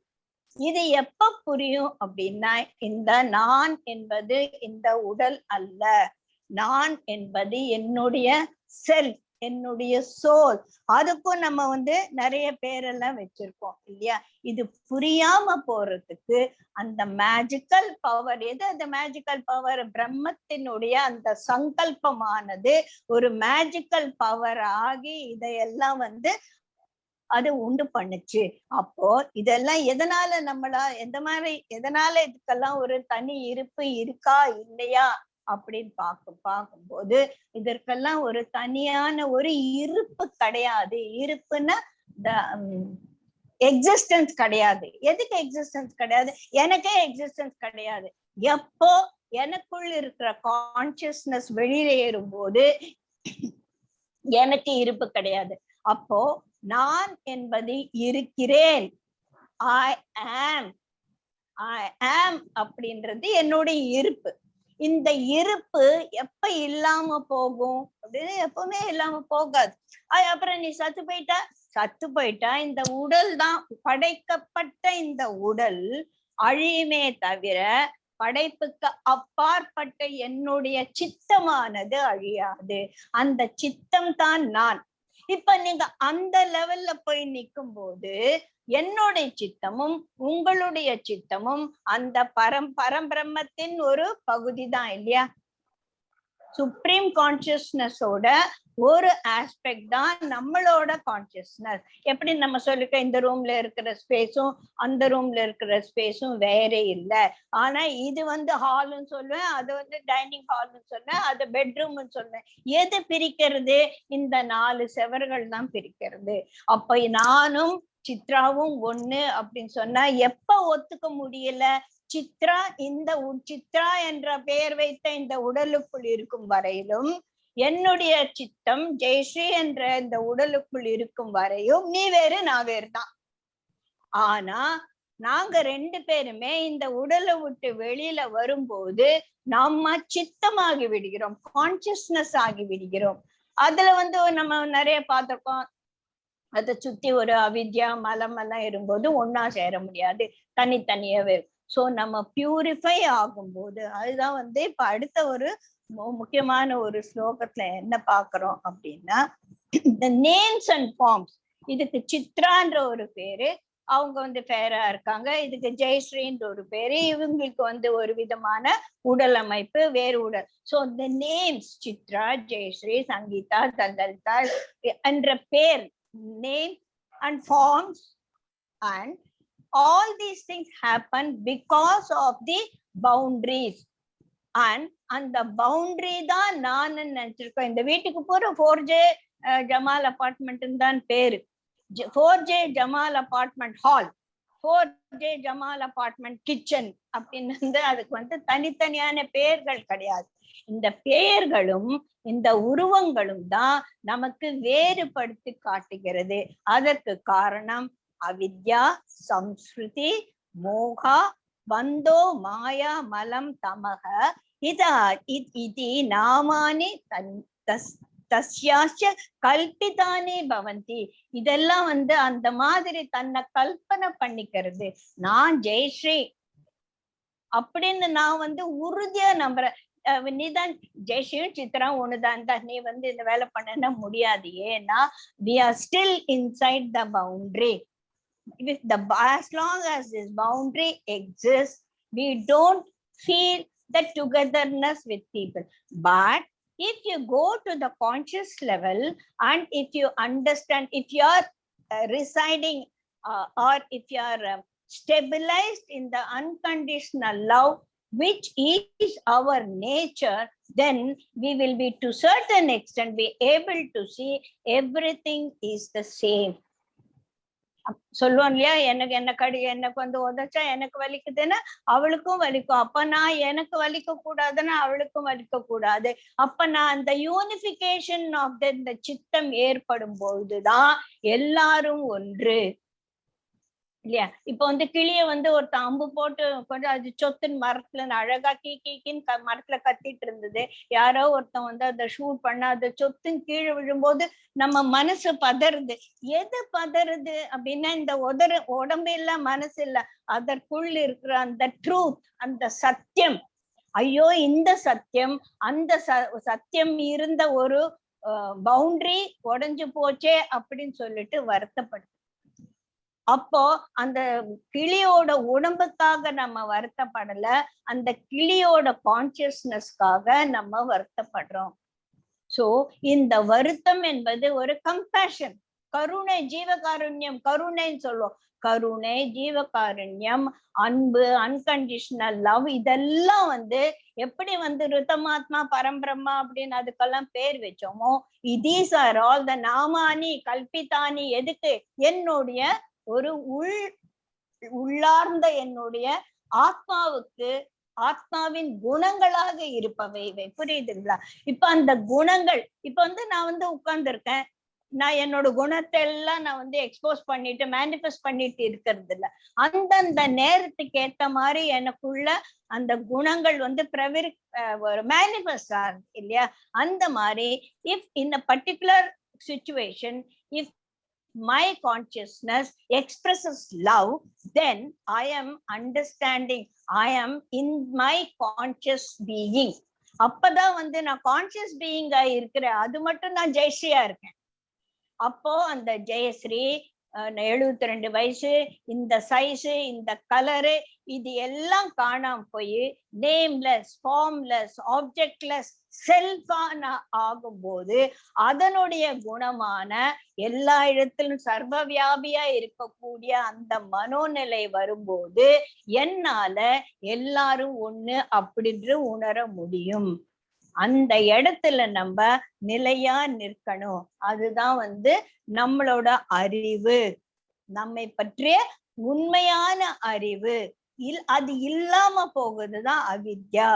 A: இது எப்ப புரியும் அப்படின்னா, இந்த நான் என்பது இந்த உடல் அல்ல, நான் என்பது என்னுடைய செல்ஃப், என்னுடைய சோல். அதுக்கும் நம்ம வந்து நிறைய பேரெல்லாம் வச்சிருக்கோம் இல்லையா? இது புரியாம போறதுக்கு அந்த மேஜிக்கல் பவர் எது? அந்த மேஜிக்கல் பவர் பிரம்மத்தினுடைய அந்த சங்கல்பமானது ஒரு மேஜிக்கல் பவர் ஆகி இதையெல்லாம் வந்து அது உண்டு பண்ணுச்சு. அப்போ இதெல்லாம் எதனால நம்மளா எந்த மாதிரி, எதனால இதுக்கெல்லாம் ஒரு தனி இருப்பு இருக்கா இல்லையா அப்படின்னு பார்க்கும்போது இதற்கெல்லாம் ஒரு தனியான ஒரு இருப்பு கிடையாது. இருப்புன்னா எக்ஸிஸ்டன்ஸ் கிடையாது. எதுக்கு எக்ஸிஸ்டன்ஸ் கிடையாது? எனக்கே எக்ஸிஸ்டன்ஸ் கிடையாது. எப்போ எனக்குள் இருக்கிற கான்சியஸ்னஸ் வெளியில ஏறும்போது எனக்கு இருப்பு கிடையாது. அப்போ நான் என்பது இருக்கிறேன், ஐ ஆம் அப்படின்றது என்னுடைய இருப்பு. இந்த இருப்பு எப்ப இல்லாம போகும் அப்படின்னு, எப்பவுமே இல்லாம போகாது. அப்புறம் நீ சத்து போயிட்டா இந்த உடல் தான், படைக்கப்பட்ட இந்த உடல் அழியுமே தவிர படைப்புக்கு அப்பாற்பட்ட என்னுடைய சித்தமானது அழியாது. அந்த சித்தம் தான் நான். இப்ப நீங்க அந்த லெவல்ல போய் நிக்கும் போது என்னுடைய சித்தமும் உங்களுடைய சித்தமும் அந்த பரம்பிரம்மத்தின் ஒரு பகுதி தான் இல்லையா? சுப்ரீம் கான்சியஸ்னஸோட ஒரு ஆஸ்பெக்ட் தான் நம்மளோட கான்சியஸ்னஸ். எப்படி நம்ம சொல்லிக்க இந்த ரூம்ல இருக்கிற ஸ்பேஸும் அந்த ரூம்ல இருக்கிற ஸ்பேஸும் வேற இல்லை. ஆனா இது ஹால்னு சொல்லுவேன், அது டைனிங் ஹால்னு சொல்லுவேன், அது பெட்ரூம்னு சொல்லுவேன். எது பிரிக்கிறது? இந்த 4 செவர்கள் தான் பிரிக்கிறது. அப்ப நானும் சித்ராவும் ஒண்ணு அப்படின்னு சொன்னா எப்ப ஒத்துக்க முடியல? சித்ரா சித்ரா என்ற பெயர் வைத்த இந்த உடலுக்குள் இருக்கும் வரையிலும், என்னுடைய சித்தம் ஜெயஸ்ரீ என்ற இந்த உடலுக்குள் இருக்கும் வரையும் நீ வேறு நான் வேறு தான். ஆனா நாங்க 2 பேருமே இந்த உடலை விட்டு வெளியில வரும்போது நம்ம சித்தமாகி விடுகிறோம், கான்சியஸ்னஸ் ஆகி விடுகிறோம். அதுல நம்ம நிறைய பார்த்திருக்கோம். அதை சுத்தி ஒரு அவித்யா மலம் எல்லாம் இருக்கும்போது ஒன்னா சேர முடியாது, தனித்தனியாவே. சோ நம்ம பியூரிஃபை ஆகும்போது அதுதான் இப்ப அடுத்த ஒரு முக்கியமான ஒரு ஸ்லோகத்துல என்ன பாக்குறோம் அப்படின்னா, the names and forms. இதுக்கு சித்ரான்ற ஒரு பேரு, அவங்க ஃபேரா இருக்காங்க. இதுக்கு ஜெயஸ்ரீன்ற ஒரு பேரு, இவங்களுக்கு ஒரு விதமான உடல் அமைப்பு, வேறு உடல். So the names Chitra, Jayashree, Sangeetha, Lalitha என்ற பேர், name and forms, and all these things happen because of the boundaries. And அந்த பவுண்டரி தான் நான் நினைச்சிருக்கேன். இந்த வீட்டுக்கு போற 4J ஜமால் அபார்ட்மெண்ட் தான் பேரு. 4J Jamal apartment hall, 4J Jamal apartment kitchen அப்படின்னு அதுக்கு தனித்தனியான பெயர்கள் கிடையாது. இந்த பெயர்களும் இந்த உருவங்களும் தான் நமக்கு வேறுபடுத்தி காட்டுகிறது. அதற்கு காரணம் அவித்யா, சம்ஸ்கிருதி, மோகா, பந்தோ, மாயா, மலம், தமக, இதி நாமானி தஸ்யாச்ச கல்பிதானே பவந்தி. இதெல்லாம் அந்த மாதிரி தன்னை கல்பனை பண்ணிக்கிறது. நான் ஜெயஸ்ரீ அப்படின்னு நான் உறுதியா நம்புறேன். நீதான் ஜெயஸ்ரீயும் சித்ரா ஒண்ணுதான், நீ இந்த வேலை பண்ண முடியாது. ஏன்னா we are still inside the boundary. As long as this boundary exists, we don't feel the togetherness with people. But if you go to the conscious level, and if you understand, if you are residing or if you are stabilized in the unconditional love, which is our nature, then we will be to certain extent be able to see everything is the same. சொல்லுவோம் இல்லையா, எனக்கு உதச்சா எனக்கு வலிக்குதுன்னா அவளுக்கும் வலிக்கும். அப்ப நான் எனக்கு வலிக்க கூடாதுன்னா அவளுக்கும் வலிக்க கூடாது. அப்ப நான் அந்த யூனிபிகேஷன் ஆஃப் இந்த சித்தம் ஏற்படும் பொழுதுதான் எல்லாரும் ஒன்று இல்லையா. இப்ப கிளிய ஒருத்த அம்பு போட்டு கொஞ்சம் அது சொத்துன்னு மரத்துல அழகா கீக்கின்னு மரத்துல கத்திட்டு இருந்தது. யாரோ ஒருத்தன் அதை ஷூட் பண்ண அது சொத்துன்னு கீழே விழும்போது நம்ம மனசு பதறுது. எது பதறுது அப்படின்னா, இந்த உடம்பு இல்ல, மனசு இல்ல, அதற்குள் இருக்கிற அந்த ட்ரூத், அந்த சத்தியம். ஐயோ இந்த சத்தியம், அந்த சத்தியம் இருந்த ஒரு பவுண்டரி உடைஞ்சு போச்சே அப்படின்னு சொல்லிட்டு வருத்தப்படு. அப்போ அந்த கிளியோட உடம்புக்காக நம்ம வருத்தப்படல, அந்த கிளியோட கான்சியஸ்னஸ்க்காக நம்ம வருத்தப்படுறோம். சோ இந்த வருத்தம் என்பது ஒரு கம்பேஷன், கருணை, ஜீவகாருண்யம். கருணைன்னு சொல்லுவோம். கருணை, ஜீவகாருண்யம், அன்பு, அன்கண்டிஷனல் லவ், இதெல்லாம் எப்படி ருத்தமாத்மா, பரம்பிரம்மா அப்படின்னு அதுக்கெல்லாம் பேர் வச்சோமோ, தீஸ் ஆர் ஆல் த நாமானி கல்பிதானி. எதுக்கு? என்னுடைய ஒரு உள்ளார்ந்த என்னுடைய ஆத்மாவுக்கு, ஆத்மாவின் குணங்களாக இருப்பவை. புரியுதுங்களா? இப்ப அந்த குணங்கள், இப்ப நான் உட்கார்ந்து இருக்கேன், நான் என்னோட குணத்தை எல்லாம் நான் எக்ஸ்போஸ் பண்ணிட்டு மேனிஃபெஸ்ட் பண்ணிட்டு இருக்கிறது இல்ல. அந்தந்த நேரத்துக்கு ஏத்த மாதிரி எனக்குள்ள அந்த குணங்கள் மேனிஃபெஸ்ட் ஆகுது இல்லையா. அந்த மாதிரி if in a particular situation, if my consciousness expresses love, then I am understanding, I am in my conscious being. அப்பதான் நான் கான்சியஸ் பீயிங்கா இருக்கிறேன். அது மட்டும் நான் ஜெயஸ்ரீயா இருக்கேன். அப்போ அந்த ஜெயஸ்ரீ 72 வயசு, இந்த சைஸு, இந்த கலரு, இது எல்லாம் காணாம போய் நேம்லெஸ், ஃபார்ம்லெஸ், ஆப்ஜெக்ட்லெஸ் செல்ஃபான ஆகும்போது அதனுடைய குணமான எல்லா இடத்திலும் சர்வ வியாபியா இருக்கக்கூடிய அந்த மனோநிலை வரும்போது என்னால எல்லாரும் ஒண்ணு அப்படின்னு உணர முடியும். அந்த இடத்துல நம்ம நிலையா நிற்கணும். அதுதான் நம்மளோட அறிவு, நம்மை பற்றிய உண்மையான அறிவு. அது இல்லாம போகுதுதான் அவித்யா.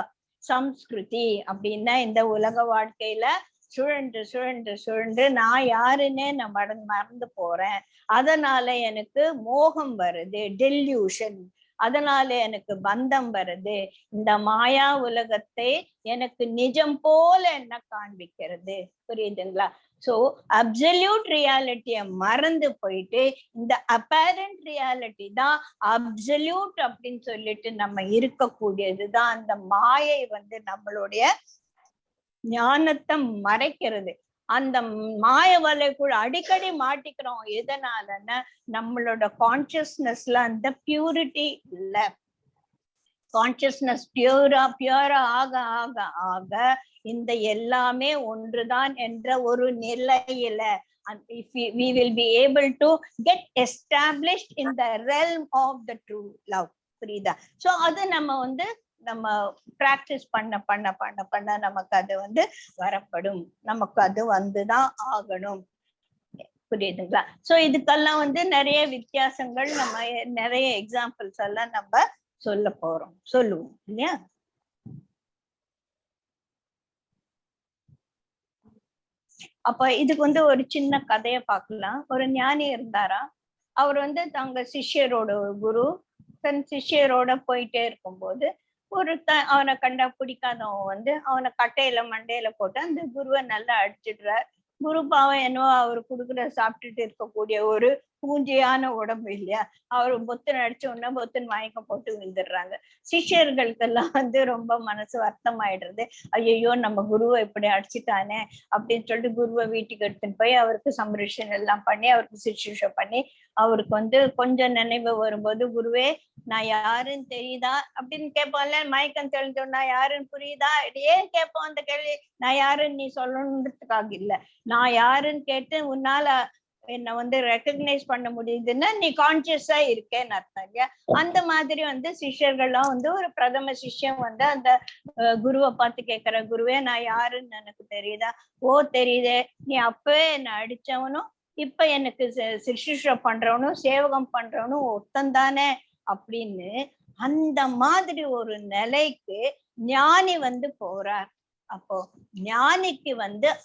A: சம்ஸ்கிருதி அப்படின்னா இந்த உலக வாழ்க்கையில சுழன்று சுழன்று சுழன்று நான் யாருன்னே நான் மறந்து போறேன். அதனால எனக்கு மோகம் வருது, டெல்யூஷன். அதனால எனக்கு பந்தம் வருது. இந்த மாயா உலகத்தை எனக்கு நிஜம் போல என்ன காண்பிக்கிறது. புரியுதுங்களா? சோ அப்சல்யூட் ரியாலிட்டிய மறந்து போயிட்டு இந்த அப்பேரண்ட் ரியாலிட்டி தான் அப்சல்யூட் அப்படின்னு சொல்லிட்டு நம்ம இருக்கக்கூடியதுதான் அந்த மாயை நம்மளுடைய ஞானத்தை மறைக்கிறது. அந்த மாய வலைக்குள்ள அடிக்கடி மாட்டிக்கிறோம். எதனாலன்னா நம்மளோட கான்சியஸ்னஸ்ல அந்த பியூரிட்டி இல்ல. கான்சியஸ்னஸ் பியூரா ஆக ஆக ஆக இந்த எல்லாமே ஒன்றுதான் என்ற ஒரு நிலையில we will be able to get established in the realm of the true love. புரியுதா? சோ அது நம்ம பிராக்டிஸ் பண்ண பண்ண பண்ண பண்ண நமக்கு அது வரப்படும். நமக்கு அது வந்துதான் ஆகணும். புரியுதுங்களா? சோ இதுக்கெல்லாம் நிறைய வித்தியாசங்கள், நம்ம நிறைய எக்ஸாம்பிள்ஸ் எல்லாம் நம்ம சொல்லுவோம் இல்லையா? அப்ப இதுக்கு ஒரு சின்ன கதையை பார்க்கலாம். ஒரு ஞானி இருந்தாரா. அவர் தங்க சிஷ்யரோட குரு தன் சிஷ்யரோட போயிட்டே இருக்கும்போது அவனை கண்டா பிடிக்காதவன் அவனை கட்டையில மண்டையில போட்டு அந்த குருவை நல்லா அடிச்சிடுறார். குரு பாவம் என்னவோ அவர் கொடுக்குற சாப்பிட்டுட்டு இருக்கக்கூடிய ஒரு பூஞ்சியான உடம்பு இல்லையா, அவர் பொத்துன்னு அடிச்ச உடனே பொத்துன்னு மயக்கம் போட்டு விழுந்துடுறாங்க. சிஷ்யர்களுக்கெல்லாம் ரொம்ப மனசு வருத்தம் ஆயிடுறது. ஐயோ நம்ம குருவை இப்படி அடிச்சுட்டானே அப்படின்னு சொல்லிட்டு குருவை வீட்டுக்கு எடுத்துன்னு போய் அவருக்கு சம்ரட்சணை எல்லாம் பண்ணி அவருக்கு சிசுஷை பண்ணி அவருக்கு கொஞ்சம் நினைவு வரும்போது, குருவே நான் யாருன்னு தெரியுதா அப்படின்னு கேட்போம்ல. மயக்கம் தெளிஞ்சோன்னா யாருன்னு புரியுதா? ஏன் கேட்போம் அந்த கேள்வி? நான் யாருன்னு நீ சொல்லணுன்றதுக்காக இல்ல, நான் யாருன்னு கேட்டு உன்னால என்ன ரெக்கக்னைஸ் பண்ண முடியுதுன்னா நீ கான்சியஸா இருக்கேன்னு அர்த்தம் இல்லையா? அந்த மாதிரி சிஷ்யர்கள்லாம் ஒரு பிரதம சிஷ்யம் அந்த குருவை பார்த்து கேட்கிற, குருவே நான் யாருன்னு எனக்கு தெரியுதா? ஓ தெரியுதே, நீ அப்பவே என்ன அடிச்சவனும் இப்ப எனக்கு சிசுஷ பண்றவனும் சேவகம் பண்றவனும் ஒத்தந்தானே அப்படின்னு அந்த மாதிரி ஒரு நிலைக்கு ஞானி போறார். அப்போ ஞானிக்கு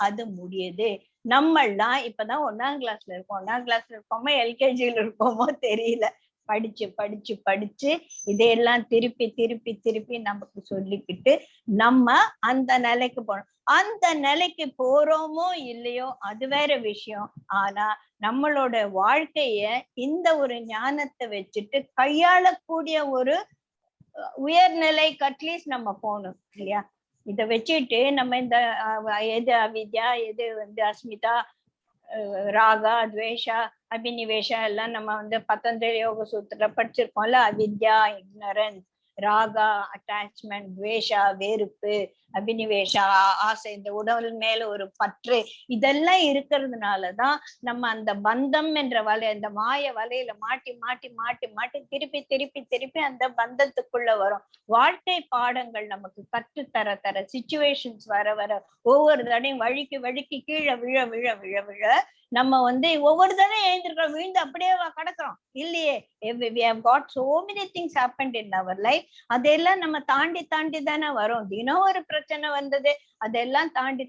A: அது முடியுது. நம்மள்லாம் இப்பதான் 1ஆம் கிளாஸ்ல இருக்கோம். 1ஆம் கிளாஸ்ல இருக்கோமோ எல்கேஜில இருக்கோமோ தெரியல. படிச்சு படிச்சு படிச்சு இதையெல்லாம் திருப்பி திருப்பி திருப்பி நமக்கு சொல்லிக்கிட்டு நம்ம அந்த நிலைக்கு போனோம். அந்த நிலைக்கு போறோமோ இல்லையோ அது வேற விஷயம். ஆனா நம்மளோட வாழ்க்கைய இந்த ஒரு ஞானத்தை வச்சுட்டு கையாளக்கூடிய ஒரு உயர்நிலைக்கு அட்லீஸ்ட் நம்ம போகணும் இல்லையா? இத வச்சுட்டு நம்ம இந்த எது அவித்யா, எது அஸ்மிதா, ராகா, துவேஷா, அபினிவேஷா எல்லாம் நம்ம பதஞ்சலி யோக சூத்திர படிச்சிருக்கோம்ல. அவித்யா இக்னரன்ஸ், ராகா அட்டாச்மெண்ட், துவேஷா வெறுப்பு, அபினிவேஷா ஆசை, இந்த உடல் மேல ஒரு பற்று, இதெல்லாம் இருக்கிறதுனாலதான் நம்ம அந்த பந்தம் என்ற வலை, அந்த மாய வலையில மாட்டி மாட்டி மாட்டி மாட்டி திருப்பி திருப்பி திருப்பி அந்த பந்தத்துக்குள்ள வரும். வாழ்க்கை பாடங்கள் நமக்கு கற்று தர தர சிச்சுவேஷன்ஸ் வர வர ஒவ்வொரு தடையும் வழிக்கு வழிக்கு கீழே விழ விழ விழ விழ நம்ம ஒவ்வொரு தடையும் எழுந்திருக்கிறோம், விழுந்து அப்படியே கிடக்குறோம் இல்லையே. we have got so many things happened in our life. அதெல்லாம் நம்ம தாண்டி தாண்டி தானே வரும். தினம் ஒரு பிரச்சனை வந்தது, அதெல்லாம் தாண்டி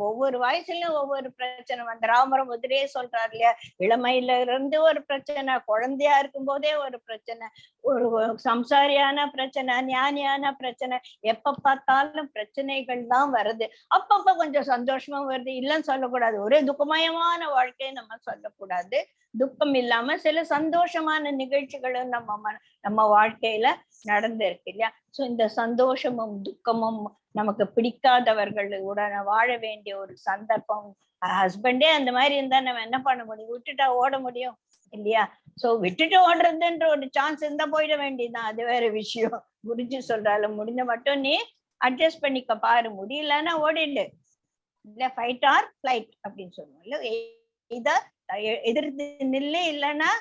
A: ஒவ்வொரு வயசுலயும் ஒவ்வொரு பிரச்சனை ராமர் முதலே சொல்றாரு இல்லையா, இளமையில இருந்து ஒரு பிரச்சனை, குழந்தையா இருக்கும் போதே ஒரு பிரச்சனை, ஒரு சம்சாரியான பிரச்சனை, ஞானியான பிரச்சனை, எப்ப பார்த்தாலும் பிரச்சனைகள் தான் வருது. அப்பப்ப கொஞ்சம் சந்தோஷமா வருது, இல்லைன்னு சொல்லக்கூடாது. ஒரே துக்கமயமான வாழ்க்கையை நம்ம சொல்லக்கூடாது. துக்கம் இல்லாம சில சந்தோஷமான நிகழ்ச்சிகளும் நம்ம வாழ்க்கையில நடந்திருக்கு இல்லையா? சோ இந்த சந்தோஷமும் துக்கமும் நமக்கு பிடிக்காதவர்களுடன் வாழ வேண்டிய ஒரு சந்தர்ப்பம். ஹஸ்பண்டே அந்த மாதிரி இருந்தா நம்ம என்ன பண்ண முடியும்? விட்டுட்டா ஓட முடியும் இல்லையா? சோ விட்டுட்டு ஓடுறதுன்ற ஒரு சான்ஸ் இருந்தா போயிட வேண்டியதுதான், அது வேற விஷயம். குருஜி சொல்றால முடிஞ்ச மட்டும் நீ அட்ஜஸ்ட் பண்ணிக்க பாரு, முடியலன்னா ஓடிடு, இல்ல ஃபைட் ஆர் ஃபிளைட் அப்படின்னு சொல்லுவோம் இல்ல. இத எதிர்த்து நில்லு, இல்லைன்னா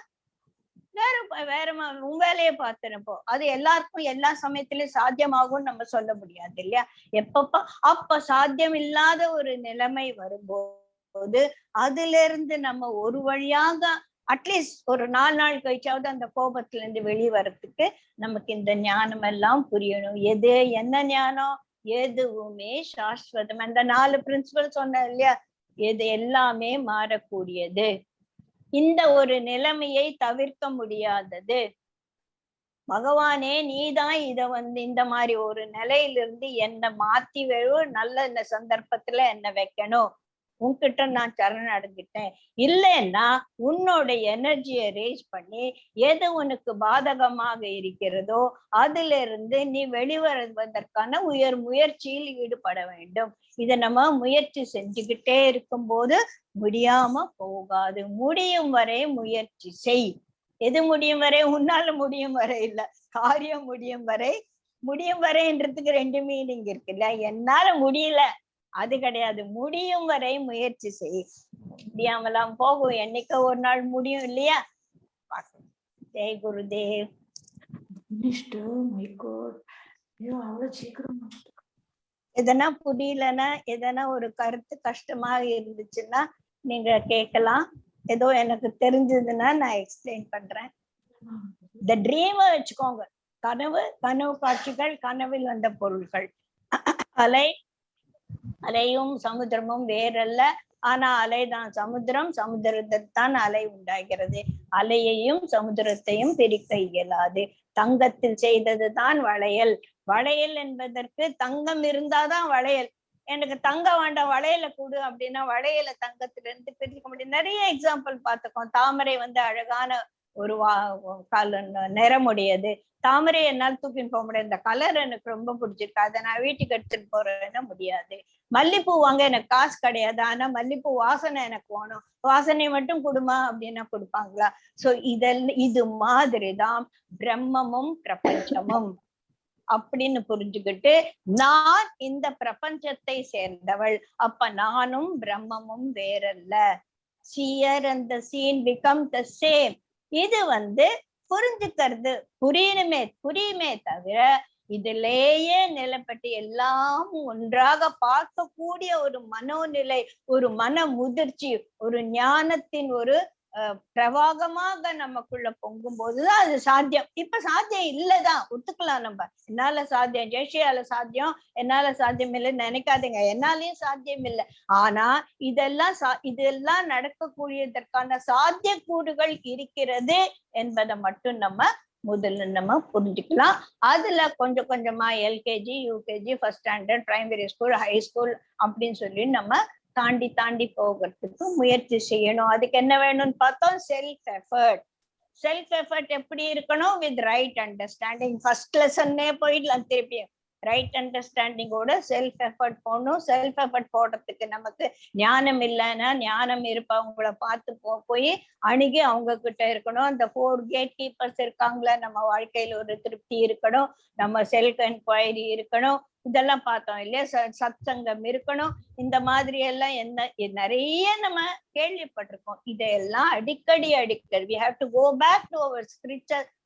A: வேற உன் வேலையை பார்த்துனப்போ. அது எல்லாருக்கும் எல்லா சமயத்திலயும் சாத்தியமாகும் நம்ம சொல்ல முடியாது இல்லையா. எப்பப்ப அப்ப சாத்தியம் இல்லாத ஒரு நிலைமை வரும்போது அதுல இருந்து நம்ம ஒரு வழியாக அட்லீஸ்ட் ஒரு 4 நாள் கழிச்சாவது அந்த கோபத்துல இருந்து வெளிவரத்துக்கு நமக்கு இந்த ஞானம் எல்லாம் புரியணும். எது என்ன ஞானம்? எதுவுமே சாஸ்வதம். அந்த 4 பிரின்சிபல் சொன்ன இல்லையா, எது எல்லாமே மாறக்கூடியது, இந்த ஒரு நிலைமையை தவிர்க்க முடியாதது. பகவானே நீதான் இத இந்த மாதிரி ஒரு நிலையிலிருந்து என்ன மாத்தி நல்ல சந்தர்ப்பத்துல என்ன வைக்கணும், உன்கிட்ட நான் சரண் அடைஞ்சிட்டேன். இல்லைன்னா உன்னோட எனர்ஜியை ரேஸ் பண்ணி எது உனக்கு பாதகமாக இருக்கிறதோ அதுல இருந்து நீ வெளிவருவதற்கான முயற்சியில் ஈடுபட வேண்டும். இத நம்ம முயற்சி செஞ்சுக்கிட்டே இருக்கும்போது முடியாம போகாது. முடியும் வரை முயற்சி செய். எது முடியும் வரை? உன்னால முடியும் வரை இல்ல, காரியம் முடியும் வரை. முடியும் வரைன்றதுக்கு 2 மீனிங் இருக்குல்ல. என்னால முடியல அது கிடையாது, முடியும் வரை முயற்சி செய். முடியாமலாம் போகும், என்னைக்கு ஒரு நாள் முடியும் இல்லையா. ஜெய் குருதேவ். எதனா புரியலன்னா, எதனா ஒரு கருத்து கஷ்டமா இருந்துச்சுன்னா நீங்க கேட்கலாம். ஏதோ எனக்கு தெரிஞ்சதுன்னா நான் எக்ஸ்பிளைன் பண்றேன். இந்த ட்ரீமை வச்சுக்கோங்க. கனவு, கனவு காட்சிகள், கனவில் வந்த பொருட்கள். அலையும் சமுத்திரமும் வேறல்ல, ஆனா அலைதான் சமுத்திரம், சமுத்திரத்தான் அலை உண்டாகிறது. அலையையும் சமுத்திரத்தையும் பிரிக்க இயலாது. தங்கத்தில் செய்ததுதான் வளையல். வளையல் என்பதற்கு தங்கம் இருந்தாதான் வளையல். எனக்கு தங்கம் வேண்டாம், வளையல கூடு அப்படின்னா வளையல தங்கத்துல இருந்து பிரிக்க முடியும். நிறைய எக்ஸாம்பிள் பார்த்துக்கோம். தாமரை அழகான ஒரு நிறமுடையது. தாமரை என்னால் தூக்கின்னு போக முடியாது. இந்த கலர் எனக்கு ரொம்ப பிடிச்சிருக்கு, அதை நான் வீட்டுக்கு எடுத்துட்டு போறேன்னா முடியாது. மல்லிப்பூ வாங்க எனக்கு காசு கிடையாது, ஆனா மல்லிப்பூ வாசனை எனக்கு வேணும், வாசனை மட்டும் கொடுமா அப்படின்னா கொடுப்பாங்களா? சோ இது மாதிரிதான் பிரம்மமும் பிரபஞ்சமும் அப்படின்னு புரிஞ்சுக்கிட்டு நான் இந்த பிரபஞ்சத்தை சேர்ந்தவள், அப்ப நானும் பிரம்மமும் வேறல்ல. seer and the seen become the same. இது புரிஞ்சுக்கிறது புரியுமே தவிர இதிலேயே நிலப்பட்டு எல்லாம் ஒன்றாக பார்க்கக்கூடிய ஒரு மனோநிலை, ஒரு மன முதிர்ச்சி, ஒரு ஞானத்தின் ஒரு பிரவாகமாக நமக்குள்ள பொங்கும் போதுதான் அது சாத்தியம். இப்ப சாத்தியம் இல்லதான் ஒத்துக்கலாம். நம்ம என்னால சாத்தியம், ஜெய்ஷியால சாத்தியம், என்னால சாத்தியம் இல்லைன்னு நினைக்காதீங்க. என்னாலயும் சாத்தியம் இல்லை. ஆனா இதெல்லாம் நடக்கக்கூடியதற்கான சாத்தியக்கூறுகள் இருக்கிறது என்பதை மட்டும் முதல்ல நம்ம புரிஞ்சுக்கலாம். அதுல கொஞ்சம் கொஞ்சமா LKG, UKG, first standard, primary school, high school அப்படின்னு சொல்லி நம்ம தாண்டி போகிறதுக்கு முயற்சி செய்யணும். அதுக்கு என்ன வேணும்னு பார்த்தோம்? Self effort. செல்ஃப் எஃபர்ட் எப்படி இருக்கணும்? With right understanding. ஃபர்ஸ்ட் லெசன்னே போயிடலாம் திருப்பியும். ரைட் அண்டர்ஸ்டாண்டிங்கோட செல்ஃப் எஃபர்ட் போடணும். செல்ஃப் எஃபர்ட் போடுறதுக்கு நமக்கு ஞானம் இல்லைன்னா ஞானம் இருப்பவங்கள பார்த்து போய் அணுகி அவங்க கிட்ட இருக்கணும். அந்த 4 கேட் கீப்பர்ஸ் இருக்காங்களா, நம்ம வாழ்க்கையில ஒரு திருப்தி இருக்கணும், நம்ம செல்ஃப் என்கொயரி இருக்கணும், இதெல்லாம் பார்த்தோம் இல்லையா. சத்சங்கம் இருக்கணும். இந்த மாதிரி எல்லாம் நிறைய நம்ம கேள்விப்பட்டிருக்கோம். இதெல்லாம் அடிக்கடி we have to go back to our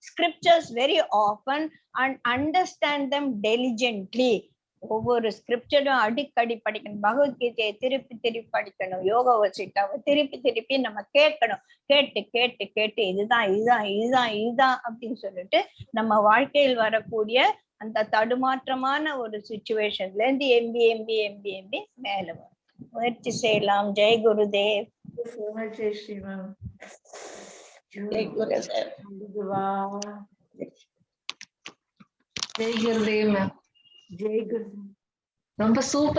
A: scriptures very often and understand them diligently. ஒவ்வொரு ஸ்கிரிப்சரும் அடிக்கடி படிக்கணும். பகவத்கீதையை திருப்பி படிக்கணும். யோக வசிட்டாவை திருப்பி நம்ம கேட்கணும். கேட்டு இதுதான் அப்படின்னு சொல்லிட்டு நம்ம வாழ்க்கையில் வரக்கூடிய அந்த தடுமாற்றமான ஒரு சிச்சுவேஷன்ல இருந்து எம்பி மேல வரும். முயற்சி செய்யலாம். ஜெய் குருதேவ்.
B: ஜெய் குருதேவ். ஜெய் குருதேவ். ரொம்ப சூப்பர்.